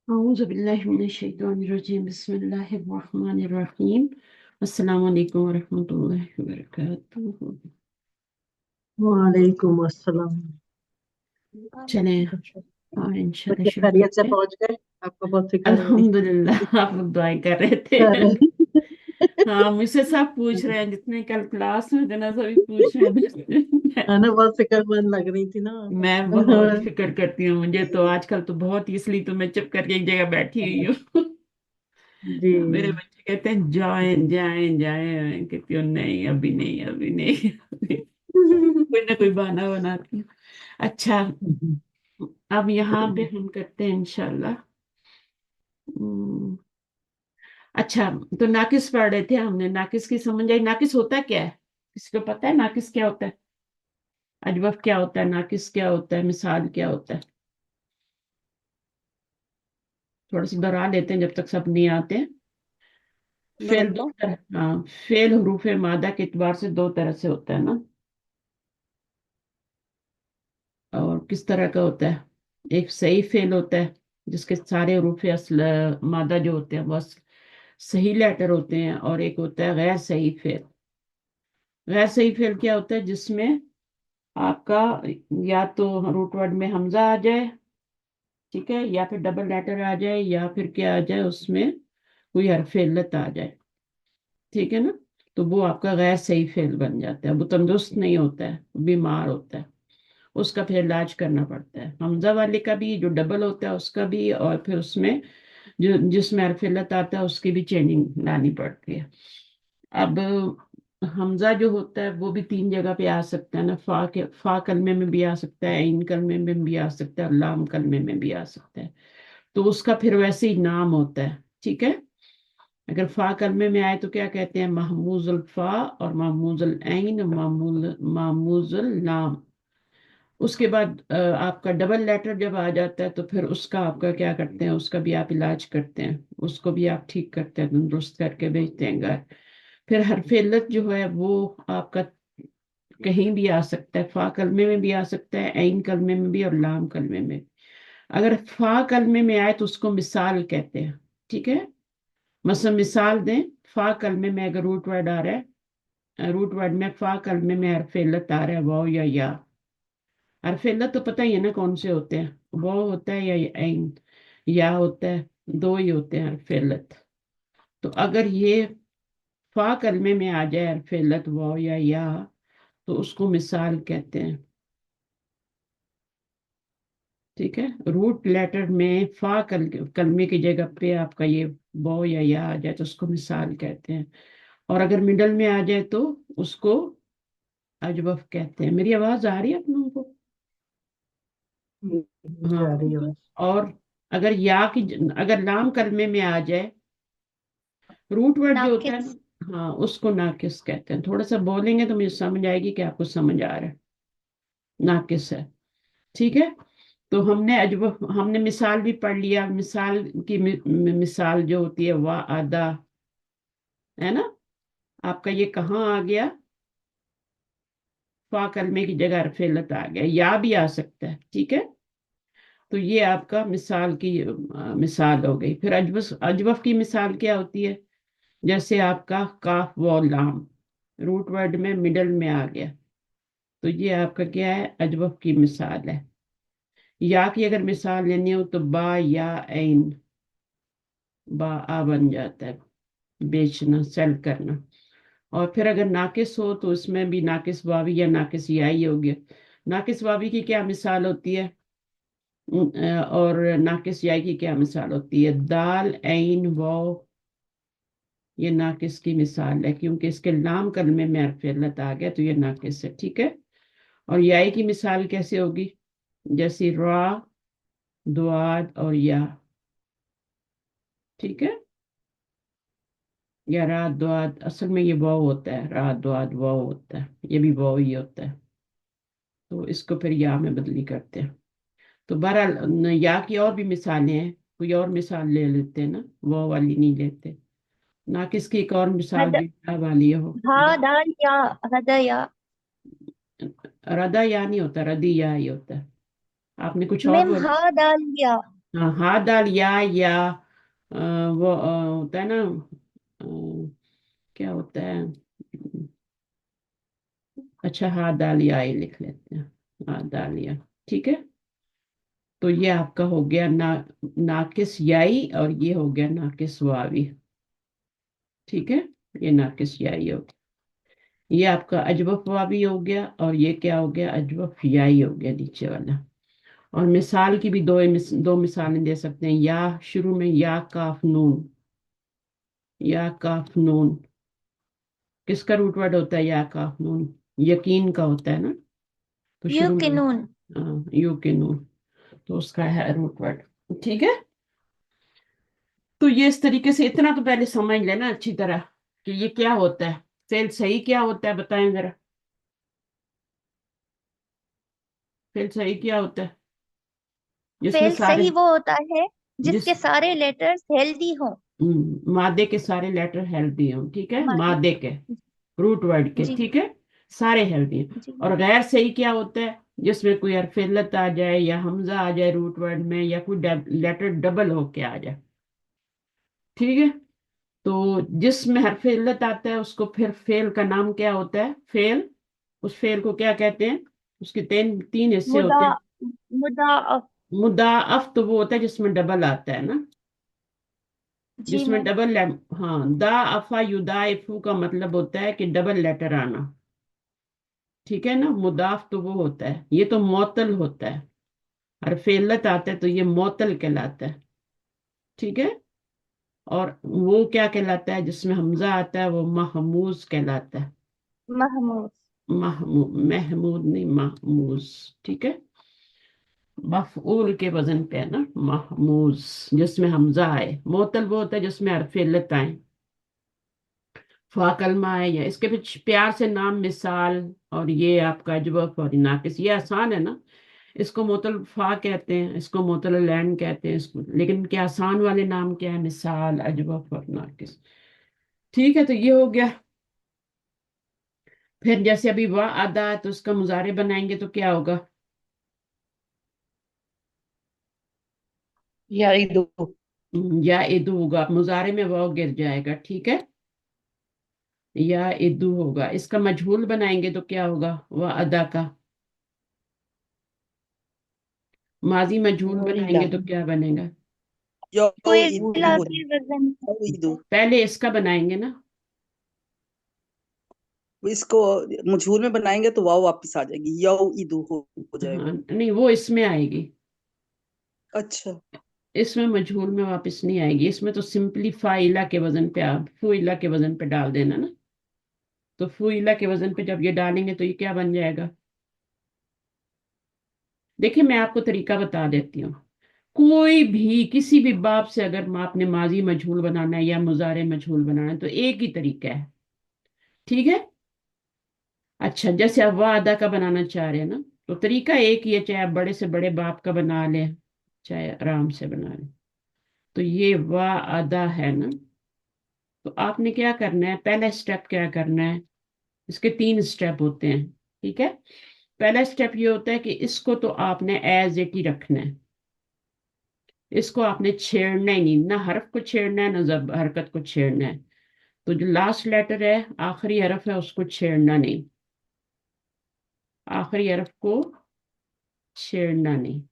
أعوذ بالله من الشيطان الرجيم بسم الله الرحمن الرحيم السلام عليكم ورحمة الله وبركاته. وعلیکم السلام۔ چلیں اور انشاءاللہ بچے شروع خیریت سے کرتے ہیں۔ پہنچ گئے؟ آپ کا بہت فکر ہو رہی الحمدللہ آپ لوگ دعائیں کر رہے تھے۔ ہاں مجھ سے سب پوچھ رہے ہیں، جتنے کل کلاس میں تھے نا سبھی پوچھ رہے ہیں۔ ہے نا، بہت فکر مند لگ رہی تھی نا میں بہت فکر کرتی ہوں، مجھے تو آج کل تو بہت، اس لیے تو میں چپ کر کے ایک جگہ بیٹھی ہوئی ہوں۔ جی میرے بچے کہتے ہیں جائیں جائیں جائیں، میں کہتی ہوں نہیں ابھی نہیں ابھی نہیں، کوئی نہ کوئی بہانہ بناتی ہوں۔ اچھا اب یہاں پہ ہم کرتے ہیں انشاءاللہ۔ اچھا تو ناقص پڑھ رہے تھے ہم نے، ناقص کی سمجھ آئی؟ ناقص ہوتا کیا ہے؟ کسی کو پتا ہے ناقص کیا ہوتا ہے؟ اجوف کیا ہوتا ہے؟ ناقص کیا ہوتا ہے؟ مثال کیا ہوتا ہے؟ تھوڑا سا دہرا لیتے ہیں جب تک سب نہیں آتے۔ فعل دو طرح، ہاں فعل حروف مادہ کے اعتبار سے دو طرح سے ہوتا ہے نا، اور کس طرح کا ہوتا ہے؟ ایک صحیح فعل ہوتا ہے جس کے سارے حروف اصل مادہ جو ہوتے ہیں وہ صحیح لیٹر ہوتے ہیں، اور ایک ہوتا ہے غیر صحیح فعل۔ غیر صحیح فعل کیا ہوتا ہے؟ جس میں آپ کا یا تو روٹ ورڈ میں حمزہ آ جائے، ٹھیک ہے، یا پھر ڈبل لیٹر آ جائے، یا پھر کیا آ جائے اس میں کوئی حرف علت آ جائے، ٹھیک ہے نا، تو وہ آپ کا غیر صحیح فعل بن جاتا ہے، وہ تندرست نہیں ہوتا ہے، وہ بیمار ہوتا ہے، اس کا پھر علاج کرنا پڑتا ہے۔ حمزہ والے کا بھی، جو ڈبل ہوتا ہے اس کا بھی، اور پھر اس میں جس میں حرف علت آتا ہے اس کی بھی چینجنگ لانی پڑتی ہے۔ اب حمزہ جو ہوتا ہے وہ بھی تین جگہ پہ آ سکتا ہے نا، فا کلمے میں بھی آ سکتا ہے، عین کلمے میں بھی آ سکتا ہے، اور لام کلمے میں بھی آ سکتا ہے، تو اس کا پھر ویسے ہی نام ہوتا ہے، ٹھیک ہے۔ اگر فا کلمے میں آئے تو کیا کہتے ہیں؟ محموز الفا اور محموز العین، محموز اللام۔ اس کے بعد آپ کا ڈبل لیٹر جب آ جاتا ہے تو پھر اس کا آپ کا کیا کرتے ہیں؟ اس کا بھی آپ علاج کرتے ہیں، اس کو بھی آپ ٹھیک کرتے ہیں، درست کر کے بھیجتے ہیں گھر۔ پھر حرف علت جو ہے وہ آپ کا کہیں بھی آ سکتا ہے، فا کلمے میں بھی آ سکتا ہے، عین کلمے میں بھی، اور لام کلمے میں۔ اگر فا کلمے میں آئے تو اس کو مثال کہتے ہیں، ٹھیک ہے۔ مثلا مثال دیں، فا کلمے میں اگر روٹ ورڈ آ رہا ہے، روٹ ورڈ میں فا کلمے میں حرف علت آ رہا ہے، واو یا، حرف علت تو پتہ ہی ہے نا کون سے ہوتے ہیں، واو ہوتا ہے یا عین، یا ہوتا ہے، دو ہی ہوتے ہیں حرف علت۔ تو اگر یہ فا کلمے میں آ جائے حرف علت واو یا، تو اس کو مثال کہتے ہیں، ٹھیک ہے۔ روٹ لیٹر میں فا کلمے کی جگہ پہ آپ کا یہ واو یا آ جائے تو اس کو مثال کہتے ہیں، اور اگر مڈل میں آ جائے تو اس کو اجوف کہتے ہیں۔ میری آواز آ رہی ہے آپ لوگوں کو؟ جا ہاں، رہی ہے بس۔ اور اگر اگر لام کلمے میں آ جائے، روٹ ورڈ جو ہوتا ہے ناقص نا، ہاں اس کو ناقص کہتے ہیں۔ تھوڑا سا بولیں گے تو مجھے سمجھ آئے گی کہ آپ کو سمجھ آ رہا ہے، ناقص ہے، ٹھیک ہے۔ تو ہم نے مثال بھی پڑھ لیا، مثال کی مثال جو ہوتی ہے وا ادا، ہے نا، آپ کا یہ کہاں آ گیا؟ فا کلمے کی جگہ حرف علت آ گیا، یا بھی آ سکتا ہے، ٹھیک ہے۔ تو یہ آپ کا مثال کی مثال ہو گئی۔ پھر اجوف کی مثال کیا ہوتی ہے؟ جیسے آپ کا کاف و لام روٹ ورڈ میں مڈل میں آ گیا، تو یہ آپ کا کیا ہے؟ اجوف کی مثال ہے۔ یا کی اگر مثال لینی ہو تو با یا عین، با آ بن جاتا ہے، بیچنا، سیل کرنا۔ اور پھر اگر ناقص ہو تو اس میں بھی ناقص واوی یا ناقص یائی ہو گیا۔ ناقص واوی کی کیا مثال ہوتی ہے؟ اور ناقص یائی کی کیا مثال ہوتی ہے؟ دال عین واو، یہ ناقص کی مثال ہے، کیونکہ اس کے لام کلمے میں حرف علت آ گیا تو یہ ناقص ہے، ٹھیک ہے۔ اور یائی کی مثال کیسے ہوگی؟ جیسے را، دعاد اور یا، ٹھیک ہے، یا را دعاد، اصل میں یہ واو ہوتا ہے، را دعاد واو ہوتا ہے، یہ بھی واو ہی ہوتا ہے، تو اس کو پھر یا میں بدلی کرتے ہیں۔ تو بہرحال یا کی اور بھی مثالیں ہیں، کوئی اور مثال لے لیتے ہیں نا، واو والی نہیں لیتے۔ ناقص کی ایک اور مثال ہد جو یا والی ہو، ہا دال یا ہدا یا ردا یا نہیں ہوتا، ردی یا ہی ہوتا ہے۔ آپ نے کچھ اور میم بولا؟ ہا دال یا हाँ, हा दाल या वो होता है ना, अ, क्या होता है, अच्छा हा दाल या ही लिख लेते हैं, हा दाल या। ठीक है, तो ये आपका हो गया नाकिस याई, और ये हो गया नाकिस वावी। ठीक है, ये नाकिस याई हो गया, ये आपका अजवफ वावी हो गया, और ये क्या हो गया, अजवफ याई हो गया नीचे वाला। और मिसाल की भी दो मिसालें दे सकते हैं। या शुरू में या काफ नून, या काफ नून किसका रूट वर्ड होता है, या काफ नून यकीन का होता है ना, तो शुरू में युकिनून। यू के नून, तो उसका है रूट वर्ड। ठीक है, तो ये इस तरीके से इतना तो पहले समझ लेना अच्छी तरह कि ये क्या होता है, फेल सही क्या होता है, बताएं जरा, फेल सही क्या होता है, जिसमें फेल सारे, सही वो होता है जिस जिसके सारे लेटर्स हेल्दी हों। मादे के सारे लेटर हेल्दी हों। ठीक है, मादे। मादे के रूट वर्ड के, जी ठीक है, सारे हेल्दी हैं। जी। और गैर सही क्या होता है, जिसमें कोई हरफ इल्लत आ जाए, या हमजा आ जाए रूट वर्ड में, या कोई लेटर डबल होके आ जाए। ठीक है, तो जिसमें हरफ इल्लत आता है उसको फिर फेल का नाम क्या होता है, फेल, उस फेल को क्या कहते हैं, उसके तीन तीन हिस्से मुदा होते हैं। मुदाअफ। मुदाअफ तो वो होता है जिसमें डबल आता है ना, जी जिसमें मैम। डबल, हाँ, दा अफा युदाइफू का मतलब होता है कि डबल लेटर आना। ठीक है ना, मुदाफ तो वो होता है, ये तो मोतल होता है, और फेलत आता है तो ये मोतल कहलाता है। ठीक है, और वो क्या कहलाता है, जिसमें हमजा आता है वो महमूज कहलाता है। महमूद। महमूद नहीं, महमूज। ठीक है, मफऊल के वजन पे है ना, महमूज, जिसमें हमजा आए। मोतल वो होता है जिसमें हरफ इल्लत आए, फा कलमा है, या इसके पीछे प्यार से नाम मिसाल, और ये आपका अजवफ और नाकिस, ये आसान है ना। इसको मोतल फा कहते हैं, इसको मोतल लैन कहते हैं, इसको, लेकिन क्या आसान वाले नाम क्या है, मिसाल, अजवफ और नाकिस। ठीक है, तो ये हो गया। फिर जैसे अभी वाह अदा है, तो उसका मुजारे बनाएंगे तो क्या होगा, याइदु। या इदू होगा, मुजारे में वाव गिर जाएगा। ठीक है, या इदू होगा। इसका मजहूल बनाएंगे तो क्या होगा, वाह अदा का माजी मजहूल युइदा। बनाएंगे तो क्या बनेगा, कोयला युइदु। के वजन। पहले इसका बनाएंगे ना, इसको मजहूर में बनाएंगे तो वाव वापस आ जाएगी, यौ ईदु हो हाँ जाएगा। नहीं, वो इसमें आएगी, अच्छा। इसमें मजहूल में वापस नहीं आएगी, इसमें तो सिंपली फाइला के वजन पे, आप फुइला के वजन पे डाल देना ना। तो फुइला के वजन पे जब ये डालेंगे तो ये क्या बन जाएगा, देखिए मैं आपको तरीका बता देती हूँ। कोई भी किसी भी बाप से अगर आपने माजी मजहूल बनाना है या मुजारे मजहूल बनाना है, तो एक ही तरीका है। ठीक है, अच्छा, जैसे आप वादा का बनाना चाह रहे हैं ना, तो तरीका एक ही है, चाहे आप बड़े से बड़े बाप का बना लें, चाहे आराम से बना लें। तो ये वादा है ना, तो आपने क्या करना है, पहला स्टेप क्या करना है, इसके तीन स्टेप होते हैं। ठीक है, पहला स्टेप ये होता है कि इसको तो आपने एज इट ही रखना है, इसको आपने छेड़ना ही नहीं, ना हरफ को छेड़ना है, ना जब हरकत को छेड़ना है। तो जो लास्ट लेटर है, आखिरी हरफ है, उसको छेड़ना नहीं, आखिरी हरफ को छेड़ना नहीं।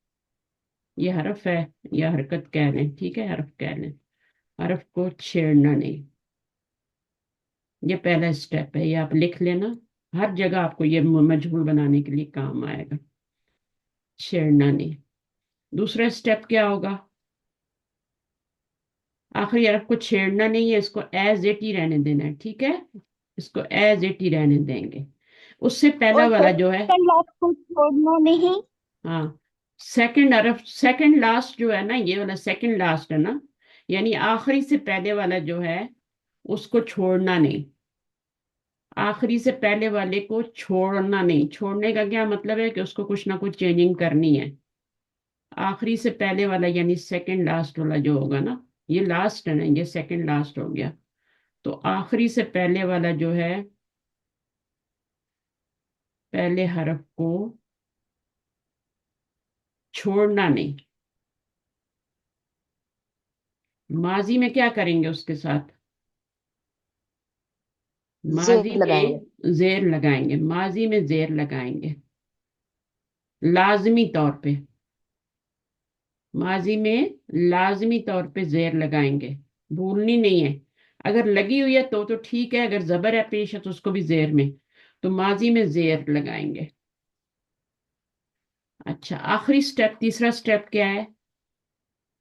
ये हरफ है या हरकत कह लें, ठीक है, हरफ कह लें, हरफ को छेड़ना नहीं। ये पहला स्टेप है, ये आप लिख लेना, हर जगह आपको ये मजहूल बनाने के लिए काम आएगा, छेड़ना नहीं। दूसरा स्टेप क्या होगा, आखिरी हरफ को छेड़ना नहीं है, इसको एज इट ही रहने देना है। ठीक है, इसको एज इट ही रहने देंगे। उससे पहला और वाला जो है, सेकंड लास्ट को छोड़ना नहीं। हाँ, सेकंड हरफ, सेकंड लास्ट जो है ना, ये वाला सेकंड लास्ट है ना, यानी आखिरी से पहले वाला जो है उसको छोड़ना नहीं, आखिरी से पहले वाले को छोड़ना नहीं। छोड़ने का क्या मतलब है कि उसको कुछ ना कुछ चेंजिंग करनी है। आखिरी से पहले वाला यानी सेकंड लास्ट वाला जो होगा ना, ये लास्ट है ना, ये सेकंड लास्ट हो गया, तो आखिरी से पहले वाला जो है, पहले हरफ को छोड़ना नहीं, माजी में क्या करेंगे उसके साथ? जेर माजी लगाएंगे। में जेर लगाएंगे, माजी में जेर लगाएंगे लाजमी तौर पे, माजी में लाजमी तौर पे जेर लगाएंगे, भूलनी नहीं है। अगर लगी हुई है तो ठीक है, अगर जबर है पेश है तो उसको भी जेर में, तो माजी में जेर लगाएंगे। अच्छा, आखिरी स्टेप, तीसरा स्टेप क्या है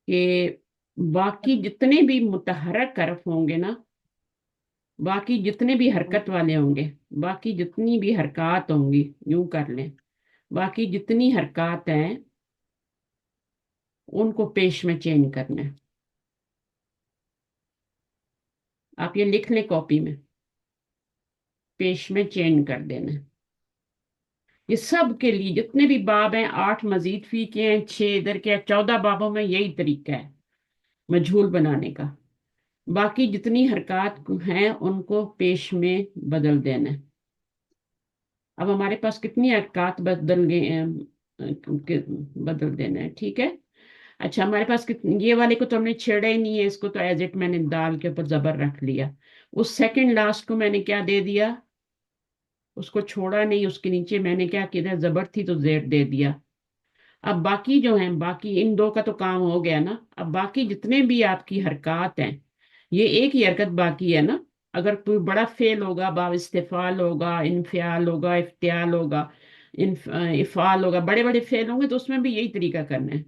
कि बाकी जितने भी मुतहरक हरफ होंगे ना, बाकी जितने भी हरकत वाले होंगे, बाकी जितनी भी हरकत होंगी, यूं कर लें, बाकी जितनी हरकत हैं उनको पेश में चेंज करना है। आप ये लिख लें कॉपी में, पेश में चेंज कर देना है। ये सब के लिए जितने भी बाब हैं, 8 मजीद फी के हैं, 6 इधर के हैं, 14 बाबों में यही तरीका है मजहूल बनाने का। बाकी जितनी हरकत हैं उनको पेश में बदल देना है। अब हमारे पास कितनी हरकत बदल गए हैं, बदल देना है, ठीक है। अच्छा, हमारे पास ये वाले को तो हमने छेड़ा ही नहीं है, इसको तो एज इट मैंने दाल के ऊपर जबर रख लिया। उस सेकंड लास्ट को मैंने क्या दे दिया, उसको छोड़ा नहीं, उसके नीचे मैंने क्या किया, जबर थी तो जेर दे दिया। अब बाकी जो हैं, बाकी इन दो का तो काम हो गया ना। अब बाकी जितने भी आपकी हरकत हैं, ये एक ही हरकत बाकी है ना। अगर कोई बड़ा फेल होगा, बाब इस्तेफाल होगा, इनफियाल होगा, इफ्तियाल होगा, इफाल होगा, बड़े बड़े फेल होंगे तो उसमें भी यही तरीका करना है।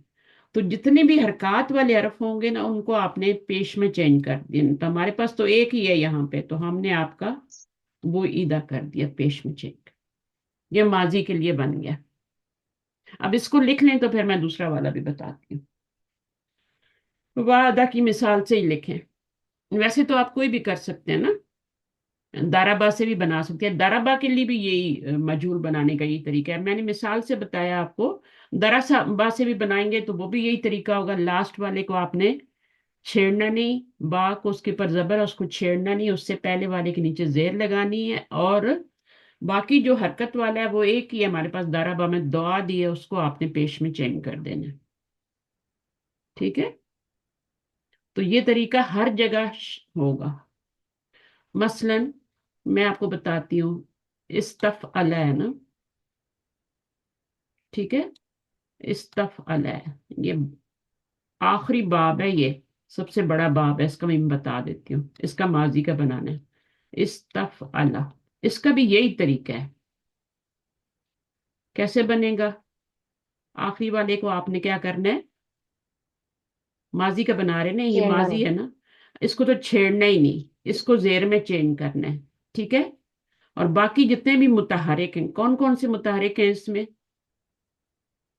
तो जितने भी हरकत वाले हरफ होंगे ना उनको आपने पेश में चेंज कर दिया। तो हमारे पास तो एक ही है यहाँ पे, तो हमने आपका वो ईदा कर दिया, पेश में चेंज। ये माजी के लिए बन गया। अब इसको लिख लें तो फिर मैं दूसरा वाला भी बताती हूँ। वादा की मिसाल से ही लिखें। वैसे तो आप कोई भी कर सकते हैं ना, दाराबा से भी बना सकते हैं। दाराबा के लिए भी यही मजहूल बनाने का यही तरीका है, मैंने मिसाल से बताया आपको। दराबा से भी बनाएंगे तो वो भी यही तरीका होगा। लास्ट वाले को आपने छेड़ना नहीं, बा को उसके ऊपर जबर है, उसको छेड़ना नहीं, उससे पहले वाले के नीचे जेर लगानी है। और बाकी जो हरकत वाला है वो एक ही है हमारे पास, दाराबा में दुआ दी है, उसको आपने पेश में चेंज कर देना है, ठीक है। तो ये तरीका हर जगह होगा। मसलन मैं आपको बताती हूँ, इस्तफ अला है ना, ठीक है, इस्तफ अला है, ये आखिरी बाब है, ये सबसे बड़ा बाब है, इसका मैं बता देती हूँ, इसका माजी का बनाना है इस्तफ अला। इसका भी यही तरीका है। कैसे बनेगा? आखिरी वाले को आपने क्या करना है, माजी का बना रहे ना, ये छेड़ना माजी नहीं। है ना, इसको तो छेड़ना ही नहीं, इसको जेर में चेंज करना है, ठीक है। और बाकी जितने भी मुतहरिक हैं, कौन कौन से मुतहरिक हैं इसमें?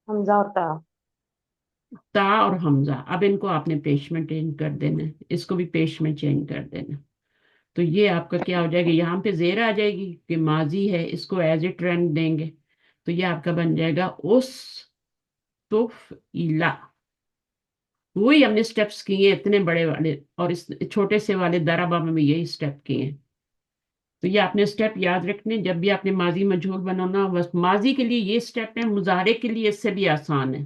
हमजा होता। ता और हमजा, अब इनको आपने पेश में चेंज कर देना है, इसको भी पेश में चेंज कर देना। तो ये आपका क्या हो जाएगा, यहाँ पे जेर आ जाएगी कि माजी है, इसको एज इट रहने देंगे, तो ये आपका बन जाएगा उस तुफ इला। वही हमने स्टेप्स किए हैं इतने बड़े वाले, और इस छोटे से वाले दराबा में भी यही स्टेप किए हैं। तो ये आपने स्टेप याद रखने, जब भी आपने माजी मजहूल बनाना, बस माजी के लिए ये स्टेप है, मुजारे के लिए इससे भी आसान है,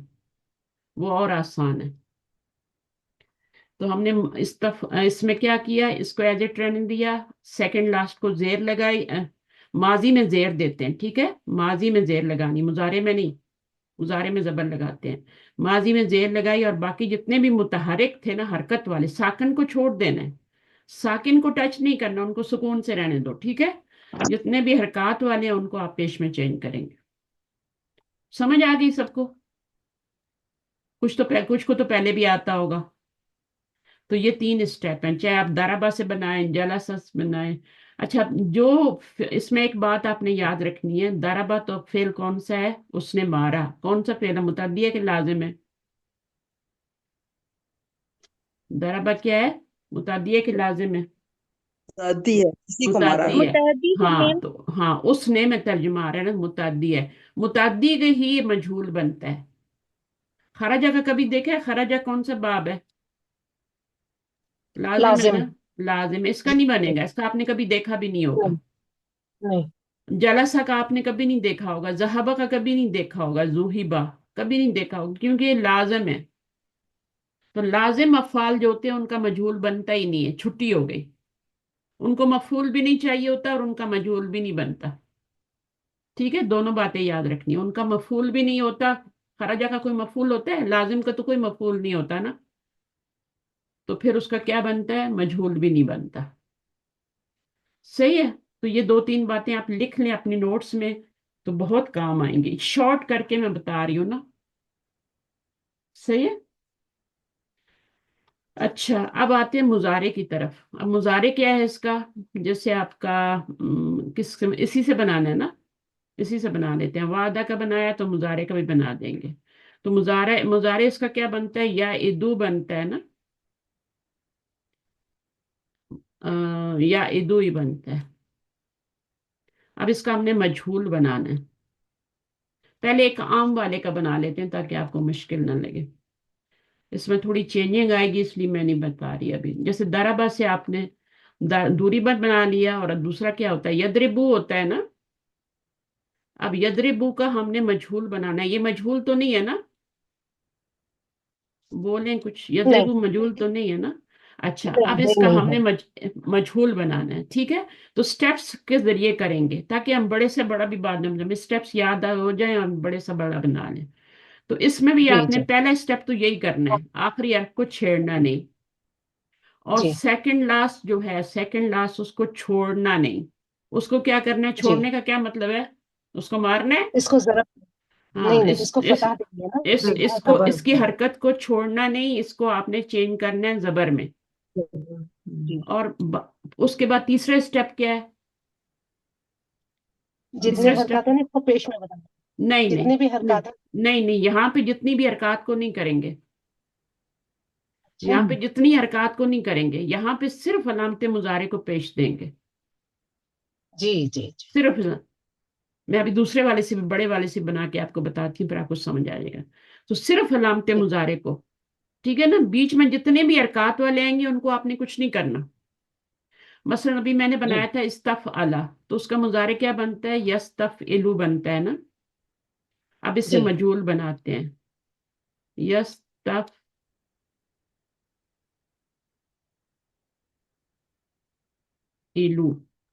वो और आसान है। तो हमने इसमें क्या किया, इसको एज ए ट्रेनिंग दिया, सेकंड लास्ट को जेर लगाई, माजी में जेर देते हैं, ठीक है, माजी में जेर लगानी, मुजारे में नहीं, मुजारे में जबर लगाते हैं। माजी में जेर लगाई, और बाकी जितने भी मुतहरिक थे ना, हरकत वाले, साकिन को छोड़ देना है, साकिन को टच नहीं करना, उनको सुकून से रहने दो, ठीक है। जितने भी हरकत वाले हैं उनको आप पेश में चेंज करेंगे। समझ आ गई सबको? कुछ को तो पहले भी आता होगा। तो ये 3 स्टेप हैं, चाहे आप दाराबा से बनाएं, जलासा से बनाएं। अच्छा, जो इसमें एक बात आपने याद रखनी है, दाराबा तो फेल कौन सा है, उसने मारा, कौन सा फेल है, मुतअद्दी है कि लाजिम है? दाराबा क्या है, मुतअद्दी है कि लाजिम है? दादी है, किसी को मारा मुतअद्दी ना। है। मुतअद्दी है हाँ मैम। तो हाँ, उसने में तर्जुमा आ रहा है ना, मुतअद्दी है। मुतअद्दी के ही मजहूल बनता है। खराजा का कभी देखा है? खराजा कौन सा बाब है? लाजिम है लाजिम। ना, लाजिम। इसका नहीं बनेगा, इसका आपने कभी देखा भी नहीं होगा। नहीं। नहीं। जलसा का आपने कभी नहीं देखा होगा, जहाबा का कभी नहीं देखा होगा, जूहिबा कभी नहीं देखा होगा, क्योंकि ये लाजम है। تو لازم افعال جو ہوتے ہیں ان کا مجہول بنتا ہی نہیں ہے، چھٹی ہو گئی، ان کو مفعول بھی نہیں چاہیے ہوتا اور ان کا مجہول بھی نہیں بنتا. ٹھیک ہے، دونوں باتیں یاد رکھنی، ان کا مفعول بھی نہیں ہوتا. خرجہ کا کوئی مفعول ہوتا ہے؟ لازم کا تو کوئی مفعول نہیں ہوتا نا، تو پھر اس کا کیا بنتا ہے؟ مجہول بھی نہیں بنتا. صحیح ہے. تو یہ دو تین باتیں آپ لکھ لیں اپنی نوٹس میں تو بہت کام آئیں گی. شارٹ کر کے میں بتا رہی ہوں نا. صحیح ہے. اچھا، اب آتے ہیں مضارع کی طرف. اب مضارع کیا ہے اس کا؟ جیسے آپ کا اسی سے بنانا ہے نا، اسی سے بنا لیتے ہیں. وعدہ کا بنایا تو مضارع کا بھی بنا دیں گے. تو مضارع اس کا کیا بنتا ہے؟ یا ادو بنتا ہے نا، یا ادو ہی بنتا ہے. اب اس کا ہم نے مجہول بنانا ہے. پہلے ایک عام والے کا بنا لیتے ہیں تاکہ آپ کو مشکل نہ لگے. اس میں تھوڑی چینجنگ آئے گی اس لیے میں نہیں بتا رہی ابھی. جیسے ضربہ سے آپ نے دوری بت بنا لیا، اور دوسرا کیا ہوتا ہے؟ یضربو ہوتا ہے نا. اب یضربو کا ہم نے مجہول بنانا ہے. یہ مجہول تو نہیں ہے نا؟ بولیں کچھ. نہیں یضربو مجہول تو نہیں ہے نا؟ اچھا، اب اس نہیں کا نہیں ہم ہے. نے مجہول بنانا ہے. ٹھیک ہے، تو سٹیپس کے ذریعے کریں گے تاکہ ہم بڑے سے بڑا بھی بعد میں ہمیں سٹیپس یاد ہو جائیں اور بڑے سے بڑا بنا لیں. تو اس میں بھی جی آپ نے جی پہلا سٹیپ تو یہی کرنا ہے، آخری حرف کو چھیڑنا نہیں. اور جی سیکنڈ لاسٹ جو ہے، سیکنڈ لاسٹ اس کو چھوڑنا نہیں. اس کو کیا کرنا ہے؟ جی. چھوڑنے کا کیا مطلب ہے؟ اس کو مارنا ہے. اس کو ذرا ہاں، نہیں نہیں اس کو فتح دیں گے نا. زبر اس کی حرکت کو چھوڑنا نہیں، اس کو آپ نے چینج کرنا ہے زبر میں. جی. اور اس کے بعد تیسرا سٹیپ کیا ہے؟ جتنی تیسرا حرکات سٹیپ ہیں نا اس کو پیش میں بتانا. نہیں نہیں جتنی بھی نہیں حرکات ہیں. نہیں نہیں، یہاں پہ جتنی بھی حرکات کو نہیں کریں گے. اچھا. یہاں پہ جتنی حرکات کو نہیں کریں گے، یہاں پہ صرف علامت مضارع کو پیش دیں گے. جی جی جی. صرف میں ابھی دوسرے والے سے بھی، بڑے والے سے بنا کے آپ کو بتاتی ہوں، پھر آپ کو سمجھ آ جائے گا. تو صرف علامت ٹھیک مضارع کو. ٹھیک ہے نا. بیچ میں جتنے بھی حرکات والے آئیں گے ان کو آپ نے کچھ نہیں کرنا. مثلا ابھی میں نے جی بنایا تھا استفعلا، تو اس کا مضارع کیا بنتا ہے؟ یستفعلو بنتا ہے نا. اب اس سے جی مجہول بناتے ہیں. یستفعلو.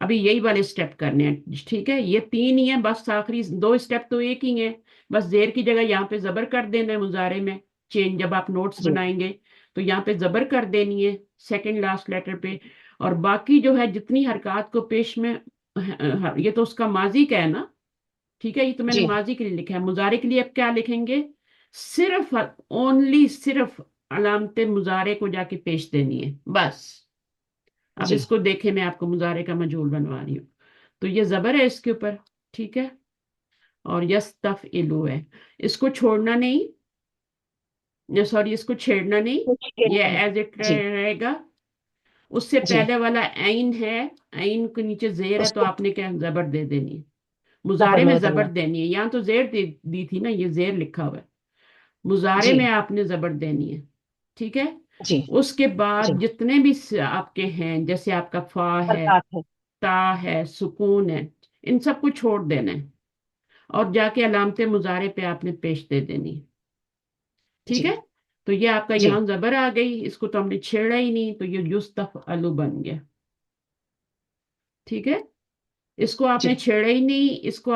ابھی یہی والے سٹیپ کرنے ہیں. ٹھیک ہے، یہ تین ہی ہیں بس. آخری دو سٹیپ تو ایک ہی ہیں. بس زیر کی جگہ یہاں پہ زبر کر دینا ہے مضارع میں. چینج جب آپ نوٹس جی بنائیں گے تو یہاں پہ زبر کر دینی ہے سیکنڈ لاسٹ لیٹر پہ. اور باقی جو ہے جتنی حرکات کو پیش میں، یہ تو اس کا ماضی کا ہے نا. ٹھیک ہے، یہ تو میں نے جی ماضی کے لیے لکھا ہے. مضارع کے لیے اب کیا لکھیں گے؟ صرف اونلی صرف علامت مضارع کو جا کے پیش دینی ہے بس. اب جی اس کو دیکھیں، میں آپ کو مضارع کا مجہول بنوا رہی ہوں. تو یہ زبر ہے اس کے اوپر. ٹھیک ہے، اور یستفعلو ہے. اس کو چھوڑنا نہیں، سوری اس کو چھیڑنا نہیں. کچھ یہ کہنا ایز اٹ نہیں. جی رہے گا. اس سے جی. پہلے والا عین ہے، عین کے نیچے زیر ہے اس تو کو آپ نے کیا زبر دے دینی ہے. زبر مضارع میں بدلنا. زبر دینی ہے. یہاں تو زیر دی تھی نا، یہ زیر لکھا ہوا ہے. مضارع جی میں آپ نے زبر دینی ہے. ٹھیک ہے. جی اس کے جی. بعد جتنے بھی آپ کے ہیں، جیسے آپ کا فا ہے، حرکات ہے. تا ہے، سکون ہے، ان سب کو چھوڑ دینا ہے. اور جا کے علامت مضارع پہ آپ نے پیش دے دینی ہے. ٹھیک جی ہے. تو یہ آپ کا جی یہاں زبر آ گئی، اس کو تو ہم نے چھیڑا ہی نہیں، تو یہ یستفعلو بن گیا. ٹھیک ہے. اس کو آپ جی نے چھیڑا ہی نہیں، اس کو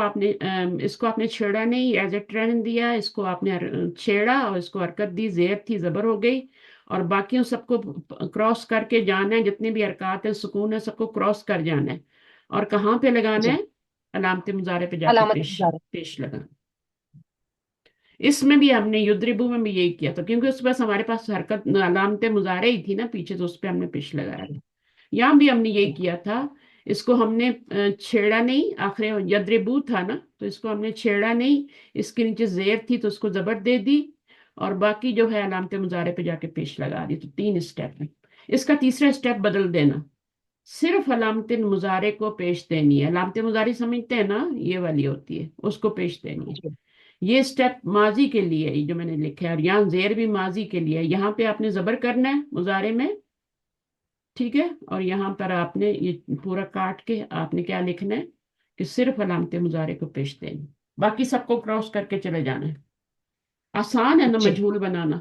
آپ نے چھیڑا نہیں، ایز اے ٹرین دیا. اس کو آپ نے چھیڑا اور اس کو حرکت دی، زیر تھی زبر ہو گئی. اور باقیوں سب کو کراس کر کے جانا ہے. جتنے بھی حرکات ہیں، سکون ہے، سب کو کراس کر جانا ہے. اور کہاں پہ لگانا جی. ہے؟ علامت مضارع پہ جا کے علامت پیش مضارع. پیش لگانا. اس میں بھی ہم نے یدربو میں بھی یہی کیا تھا، کیونکہ اس پاس ہمارے پاس حرکت علامت مضارع ہی تھی نا پیچھے، تو اس پہ ہم نے پیش لگایا جی تھا. یہاں بھی ہم نے یہی جی کیا تھا. اس کو ہم نے چھیڑا نہیں. آخر یدربو تھا نا، تو اس کو ہم نے چھیڑا نہیں. اس کے نیچے زیر تھی تو اس کو زبر دے دی. اور باقی جو ہے علامت مضارع پہ جا کے پیش لگا دی. تو تین اسٹیپ ہے. اس کا تیسرا اسٹیپ بدل دینا. صرف علامت مضارع کو پیش دینی ہے. علامت مضارع سمجھتے ہیں نا، یہ والی ہوتی ہے، اس کو پیش دینی ہے. جی یہ اسٹیپ ماضی کے لیے ہے جو میں نے لکھا ہے، اور یہاں زیر بھی ماضی کے لیے ہے. یہاں پہ آپ نے زبر کرنا ہے مضارع میں. ٹھیک ہے. اور یہاں پر آپ نے یہ پورا کاٹ کے آپ نے کیا لکھنا ہے کہ صرف علامت مضارع کو پیش دینی. باقی سب کو کراس کر کے چلے جانا ہے. آسان ہے نا جی. مجہول بنانا.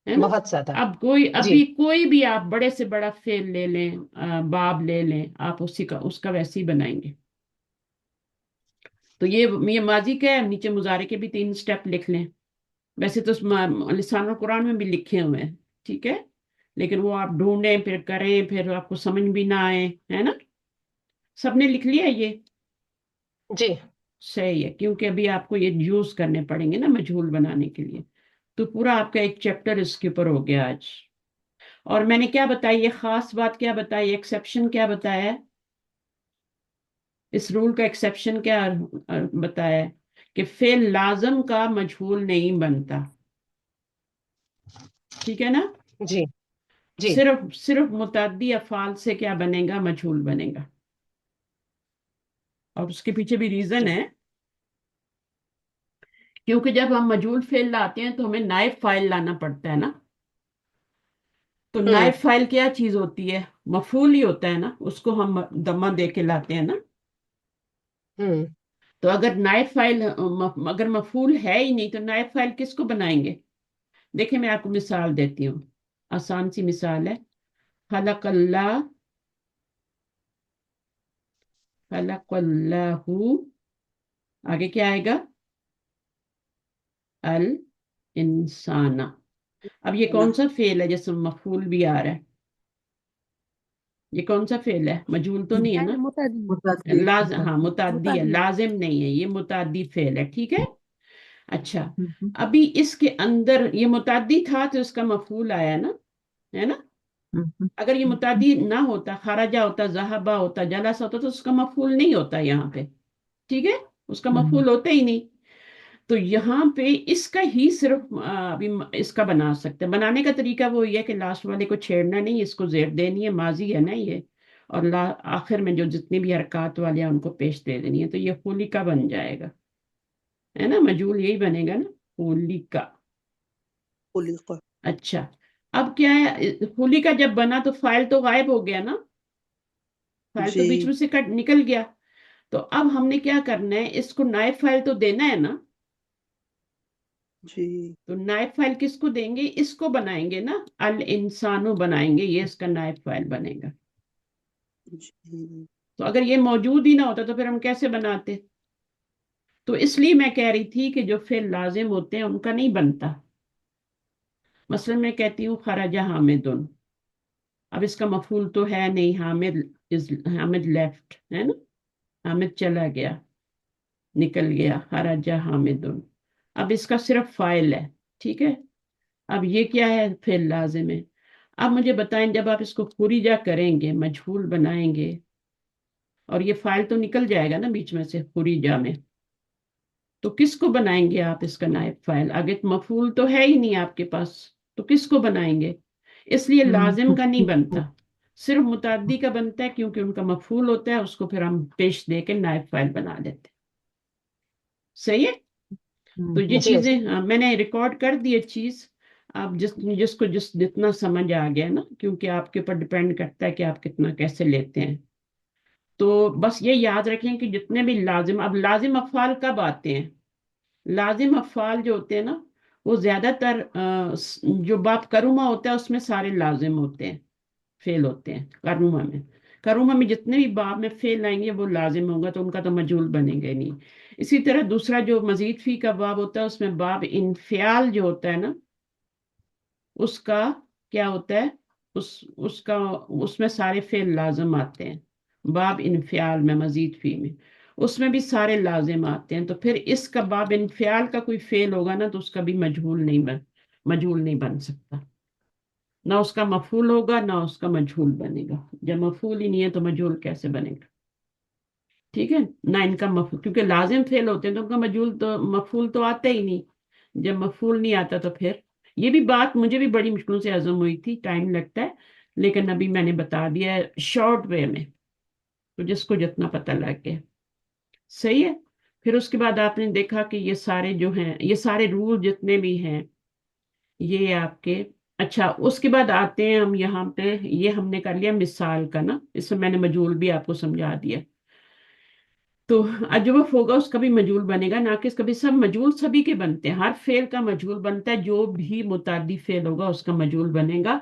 है ना। बहुत ज्यादा। अब कोई जी अभी कोई भी आप बड़े से बड़ा फेल ले लें, बाब ले लें, आप उसी का उसका वैसे ही बनाएंगे। तो ये माजी का है, नीचे मुजारे के भी 3 स्टेप लिख लें। वैसे तो लिसान कुरान में भी लिखे हुए हैं, ठीक है, लेकिन वो आप ढूंढें फिर करें, फिर आपको समझ भी ना आए, है ना। सबने लिख लिया ये? जी सही है, क्योंकि अभी आपको ये यूज करने पड़ेंगे ना मजहूल बनाने के लिए। तो पूरा आपका एक चैप्टर इसके ऊपर हो गया आज। और मैंने क्या बताया, ये खास बात क्या बताई, एक्सेप्शन क्या बताया है, इस रूल का एक्सेप्शन क्या बताया है, कि फेल लाजम का मजहूल नहीं बनता, ठीक है ना। जी जी सिर्फ सिर्फ मुतअद्दी अफ़ाल से क्या बनेगा, मजहूल बनेगा। और उसके पीछे भी रीजन जी है, क्योंकि जब हम मजहूल फेल लाते हैं तो हमें नायब फाइल लाना पड़ता है ना। तो नायब हम्म फाइल क्या चीज होती है, मफूल ही होता है ना, उसको हम दम्मा दे के लाते हैं ना। हम्म तो अगर नायब फाइल अगर मफूल है ही नहीं तो नायब फाइल किसको बनाएंगे। देखिए मैं आपको मिसाल देती हूँ, आसान सी मिसाल है। खलकल्लाह, खलकल्लाहु, आगे क्या आएगा, अल इंसाना। अब ये ना कौन सा फेल है जिसमें मफूल भी आ रहा है, ये कौन सा फेल है, मजहूल तो नहीं है ना। मुतादी हाँ मुतादी मुताद्दी है, लाजिम नहीं है, ये मुताद्दी फेल है, ठीक है। अच्छा, अभी इसके अंदर ये मुताद्दी था तो इसका मफूल आया ना, है ना। अगर ये मुताद्दी ना होता, खराजा होता, जहाबा होता, जलसा होता, तो उसका मफूल नहीं होता यहाँ पे, ठीक है, उसका मफूल होता ही नहीं। तो यहाँ पे इसका ही सिर्फ अभी इसका बना सकते हैं। बनाने का तरीका वो ये है कि लास्ट वाले को छेड़ना नहीं, इसको जेर देनी है, माजी है ना ये, और आखिर में जो जितनी भी हरकत वाले हैं उनको पेश दे देनी है, तो ये होली का बन जाएगा, है ना, मजूल यही बनेगा ना, होली का। खुलीका। अच्छा, अब क्या है, होली का जब बना तो फाइल तो गायब हो गया ना, फाइल तो बीच जी में से कट निकल गया। तो अब हमने क्या करना है, इसको नायब फाइल तो देना है ना। जी तो नायब फाइल किसको देंगे, इसको बनाएंगे ना, अल इंसानो बनाएंगे, ये इसका नायब फाइल बनेगा। जी तो अगर ये मौजूद ही ना होता तो फिर हम कैसे बनाते। तो इसलिए मैं कह रही थी कि जो फेल लाजिम होते हैं उनका नहीं बनता। मसलन मैं कहती हूँ खराजा हामिदुन, अब इसका मफूल तो है नहीं, हामिद इज, हामिद लेफ्ट, है ना, हामिद चला गया, निकल गया, खराजा हामिदुन। अब इसका सिर्फ फाइल है, ठीक है। अब ये क्या है, फेल लाजिम है। अब मुझे बताएं, जब आप इसको फुरिजा करेंगे, मजहूल बनाएंगे, और ये फाइल तो निकल जाएगा ना बीच में से फुरिजा में, तो किसको बनाएंगे आप इसका नायब फाइल, आगे तो मफूल तो है ही नहीं आपके पास, तो किसको बनाएंगे। इसलिए लाजिम का नहीं बनता, सिर्फ मुताद्दी का बनता है, क्योंकि उनका मफूल होता है, उसको फिर हम पेश दे के नायब फाइल बना देते हैं। सही है। तो ये जी चीजें मैंने रिकॉर्ड कर दी है चीज। आप जिसको जितना समझ आ गया ना, क्योंकि आपके ऊपर डिपेंड करता है कि आप कितना कैसे लेते हैं। तो बस ये याद रखें कि जितने भी लाजिम, अब लाजिम अफ़ाल कब आते हैं, लाजिम अफ़ाल जो होते हैं ना, वो ज्यादातर जो बाप करूमा होता है उसमें सारे लाजिम होते हैं, फेल होते हैं करूमा में। करूमा में जितने भी बाप में फेल आएंगे वो लाजिम होगा, तो उनका तो मजूल बनेगा ही नहीं। इसी तरह दूसरा जो मजीद फी का बाब होता है, उसमें बाब इनफियाल जो होता है ना, उसका क्या होता है, उसका उसमें सारे फेल लाजिम आते हैं। बाब इनफियाल में, मजीद फी में, उसमें भी सारे लाजिम आते हैं। तो फिर इसका बाब इनफियाल का कोई फेल होगा ना, तो उसका भी मजहूल नहीं बन सकता, ना उसका मफूल होगा ना उसका मजहूल बनेगा। जब मफूल ही नहीं है तो मजहूल कैसे बनेगा, ठीक है ना। इनका मफूल, क्योंकि लाजिम फेल होते हैं तो उनका मजहूल तो मफूल तो आता ही नहीं। जब मफूल नहीं आता तो फिर, ये भी बात मुझे भी बड़ी मुश्किलों से हजम हुई थी, टाइम लगता है, लेकिन अभी मैंने बता दिया है शॉर्ट वे में, तो जिसको जितना पता लग गया। सही है। फिर उसके बाद आपने देखा कि ये सारे जो हैं, ये सारे रूल जितने भी हैं, ये आपके। अच्छा, उसके बाद आते हैं हम यहाँ पे, ये हमने कर लिया मिसाल का ना, इसमें मैंने मजूल भी आपको समझा दिया। तो अजवफ होगा उसका भी मजूल बनेगा, नाकिस कभी, सब मजूल सभी के बनते हैं, हर फेल का मजूल बनता है, जो भी मुताद्दी फेल होगा उसका मजूल बनेगा,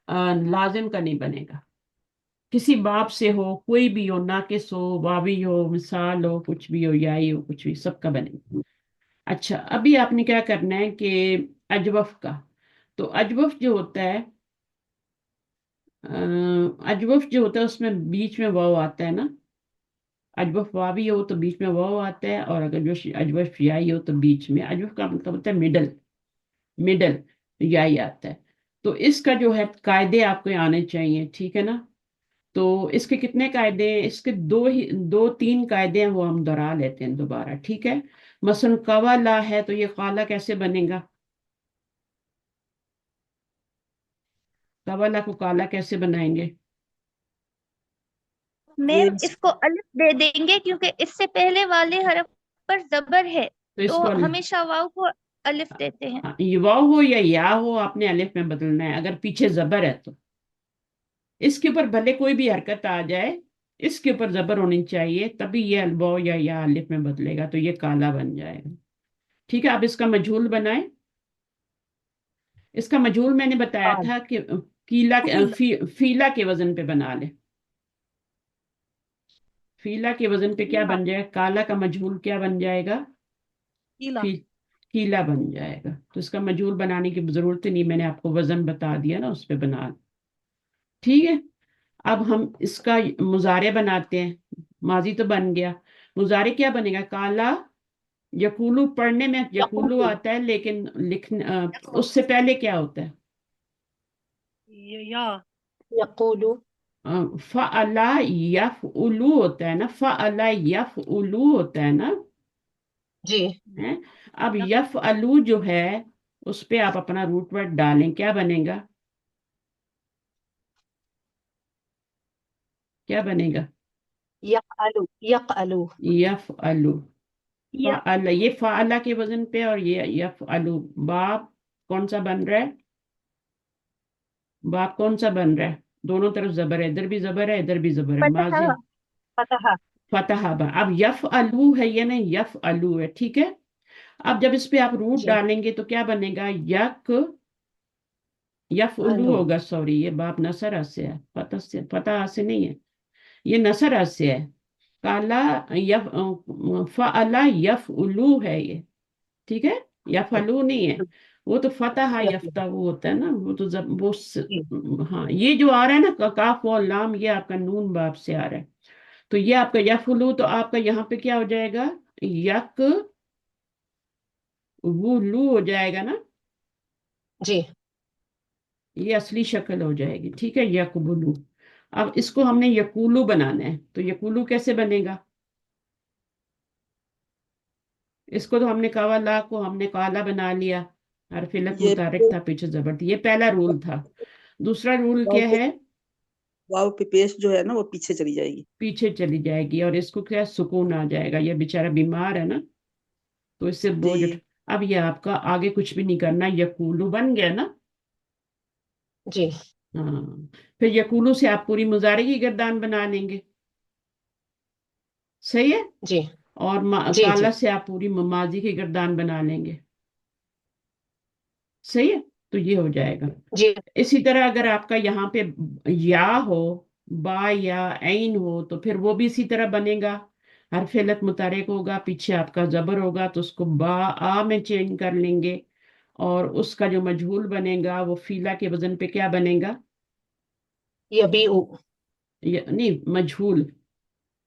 लाजिम का नहीं बनेगा। किसी बाप से हो, कोई भी हो, नाकिस हो, वावी हो, मिसाल हो, कुछ भी हो, याई हो, कुछ भी, सबका बनेगा। अच्छा, अभी आपने क्या करना है कि अजवफ का, तो अजवफ जो होता है, अजवफ जो होता है उसमें बीच में वाव आता है ना, अजवफ वावी हो तो बीच में वाव आता है, और अगर जो अजवफ याई हो तो बीच में, अजवफ का मतलब होता है मिडल, मिडल याई आता है। तो इसका जो है कायदे आपको आने चाहिए, ठीक है ना। तो इसके कितने कायदे हैं, इसके दो तीन कायदे हैं, वो हम दोहरा लेते हैं दोबारा, ठीक है। मसलन कवाला है, तो ये काला कैसे बनेगा, कवाला को काला कैसे बनाएंगे? ये मैम इसको अलिफ दे देंगे क्योंकि इससे पहले वाले हरफ पर जबर है, तो तो इसको हमेशा वाव को अलिफ देते हैं। ये वाव हो या या हो, आपने अलिफ में बदलना है, अगर पीछे जबर है तो। इसके ऊपर भले कोई भी हरकत आ जाए, इसके ऊपर जबर होनी चाहिए, तभी ये वाव या अलिफ में बदलेगा, तो ये काला बन जाएगा। ठीक है, अब इसका मजहूल बनाए। इसका मजहूल मैंने बताया काल था कि फीला के वजन पे बना ले। फीला के वजन पे क्या बन जाएगा, काला का मजहूल क्या बन जाएगा, कीला। फी कीला बन जाएगा। तो इसका मजहूल बनाने की जरूरत ही नहीं, मैंने आपको वजन बता दिया ना, उस पे बना। ठीक है, अब हम इसका मुजारे बनाते हैं। माजी तो बन गया, मुजारे क्या बनेगा, काला यकूलू, पढ़ने में यकूलू यकूलू आता है, लेकिन उससे पहले क्या होता है, या यकूलू फ़अला यफ़उलू होता है ना, फ़अला यफ़उलू होता है ना, जी है। अब यफ़अलू जो है, उस पे आप अपना रूट वर्ड डालें, क्या बनेगा, क्या बनेगा, यक़अलू यक़अलू यफ़अलू। या फ़अला, ये फ़अला के वजन पे, और ये यफ़अलू। बाप कौन सा बन रहा है, बाप कौन सा बन रहा है, दोनों तरफ जबर है, इधर भी जबर है, इधर भी जबर है, फतहा। माजी फतहा फतहा बा। अब यफ़अलू है, ये नहीं यफ़अलू है, ठीक है। अब जब इस पे आप रूट जी डालेंगे तो क्या बनेगा, यफ़उलू अलू होगा, सॉरी, ये बाप नसर से है, फतह से नहीं है, ये नसर से है। काला यफ फ़अला यफ़उलू है ये, ठीक है, यफ़अलू नहीं है। वो तो फतह यक़अलू यफ्ता वो होता है ना, वो तो जब जी हाँ, ये जो आ रहा है ना, काफ और लाम, ये आपका नून बाप से आ रहा है। तो ये आपका यफ़उलू, तो आपका यहाँ पे क्या हो जाएगा, यक वो लू हो जाएगा ना, जी ये असली शक्ल हो जाएगी, ठीक है, यकबुलू। अब इसको हमने यकूलू बनाना है, तो यकूलू कैसे बनेगा, इसको तो हमने कावाला को हमने काला बना लिया, हरफिलत ये मुतारिक था, पीछे जबर थी, ये पहला रूल था। दूसरा रूल वाव क्या पे है, वाव पे पेश जो है ना वो पीछे चली जाएगी। पीछे चली जाएगी, और इसको क्या सुकून आ जाएगा, ये बेचारा बीमार है ना, तो इससे बोझ उठ। जी अब ये आपका आगे कुछ भी नहीं करना, यकूलू बन गया ना। जी हाँ, फिर यकूलू से आप पूरी मुजारे की गर्दान बना लेंगे, सही है। जी और जी काला जी से आप पूरी माजी की गर्दान बना लेंगे, सही है। तो ये हो जाएगा। जी इसी तरह अगर आपका यहाँ पे या हो, बा या ऐन हो, तो फिर वो भी इसी तरह बनेगा, हरफ इल्लत मुतारिक होगा, पीछे आपका जबर होगा, तो उसको बा आ में चेंज कर लेंगे, और उसका जो मजहूल बनेगा वो फीला के वजन पे क्या बनेगा, यबीउ नहीं मजहूल,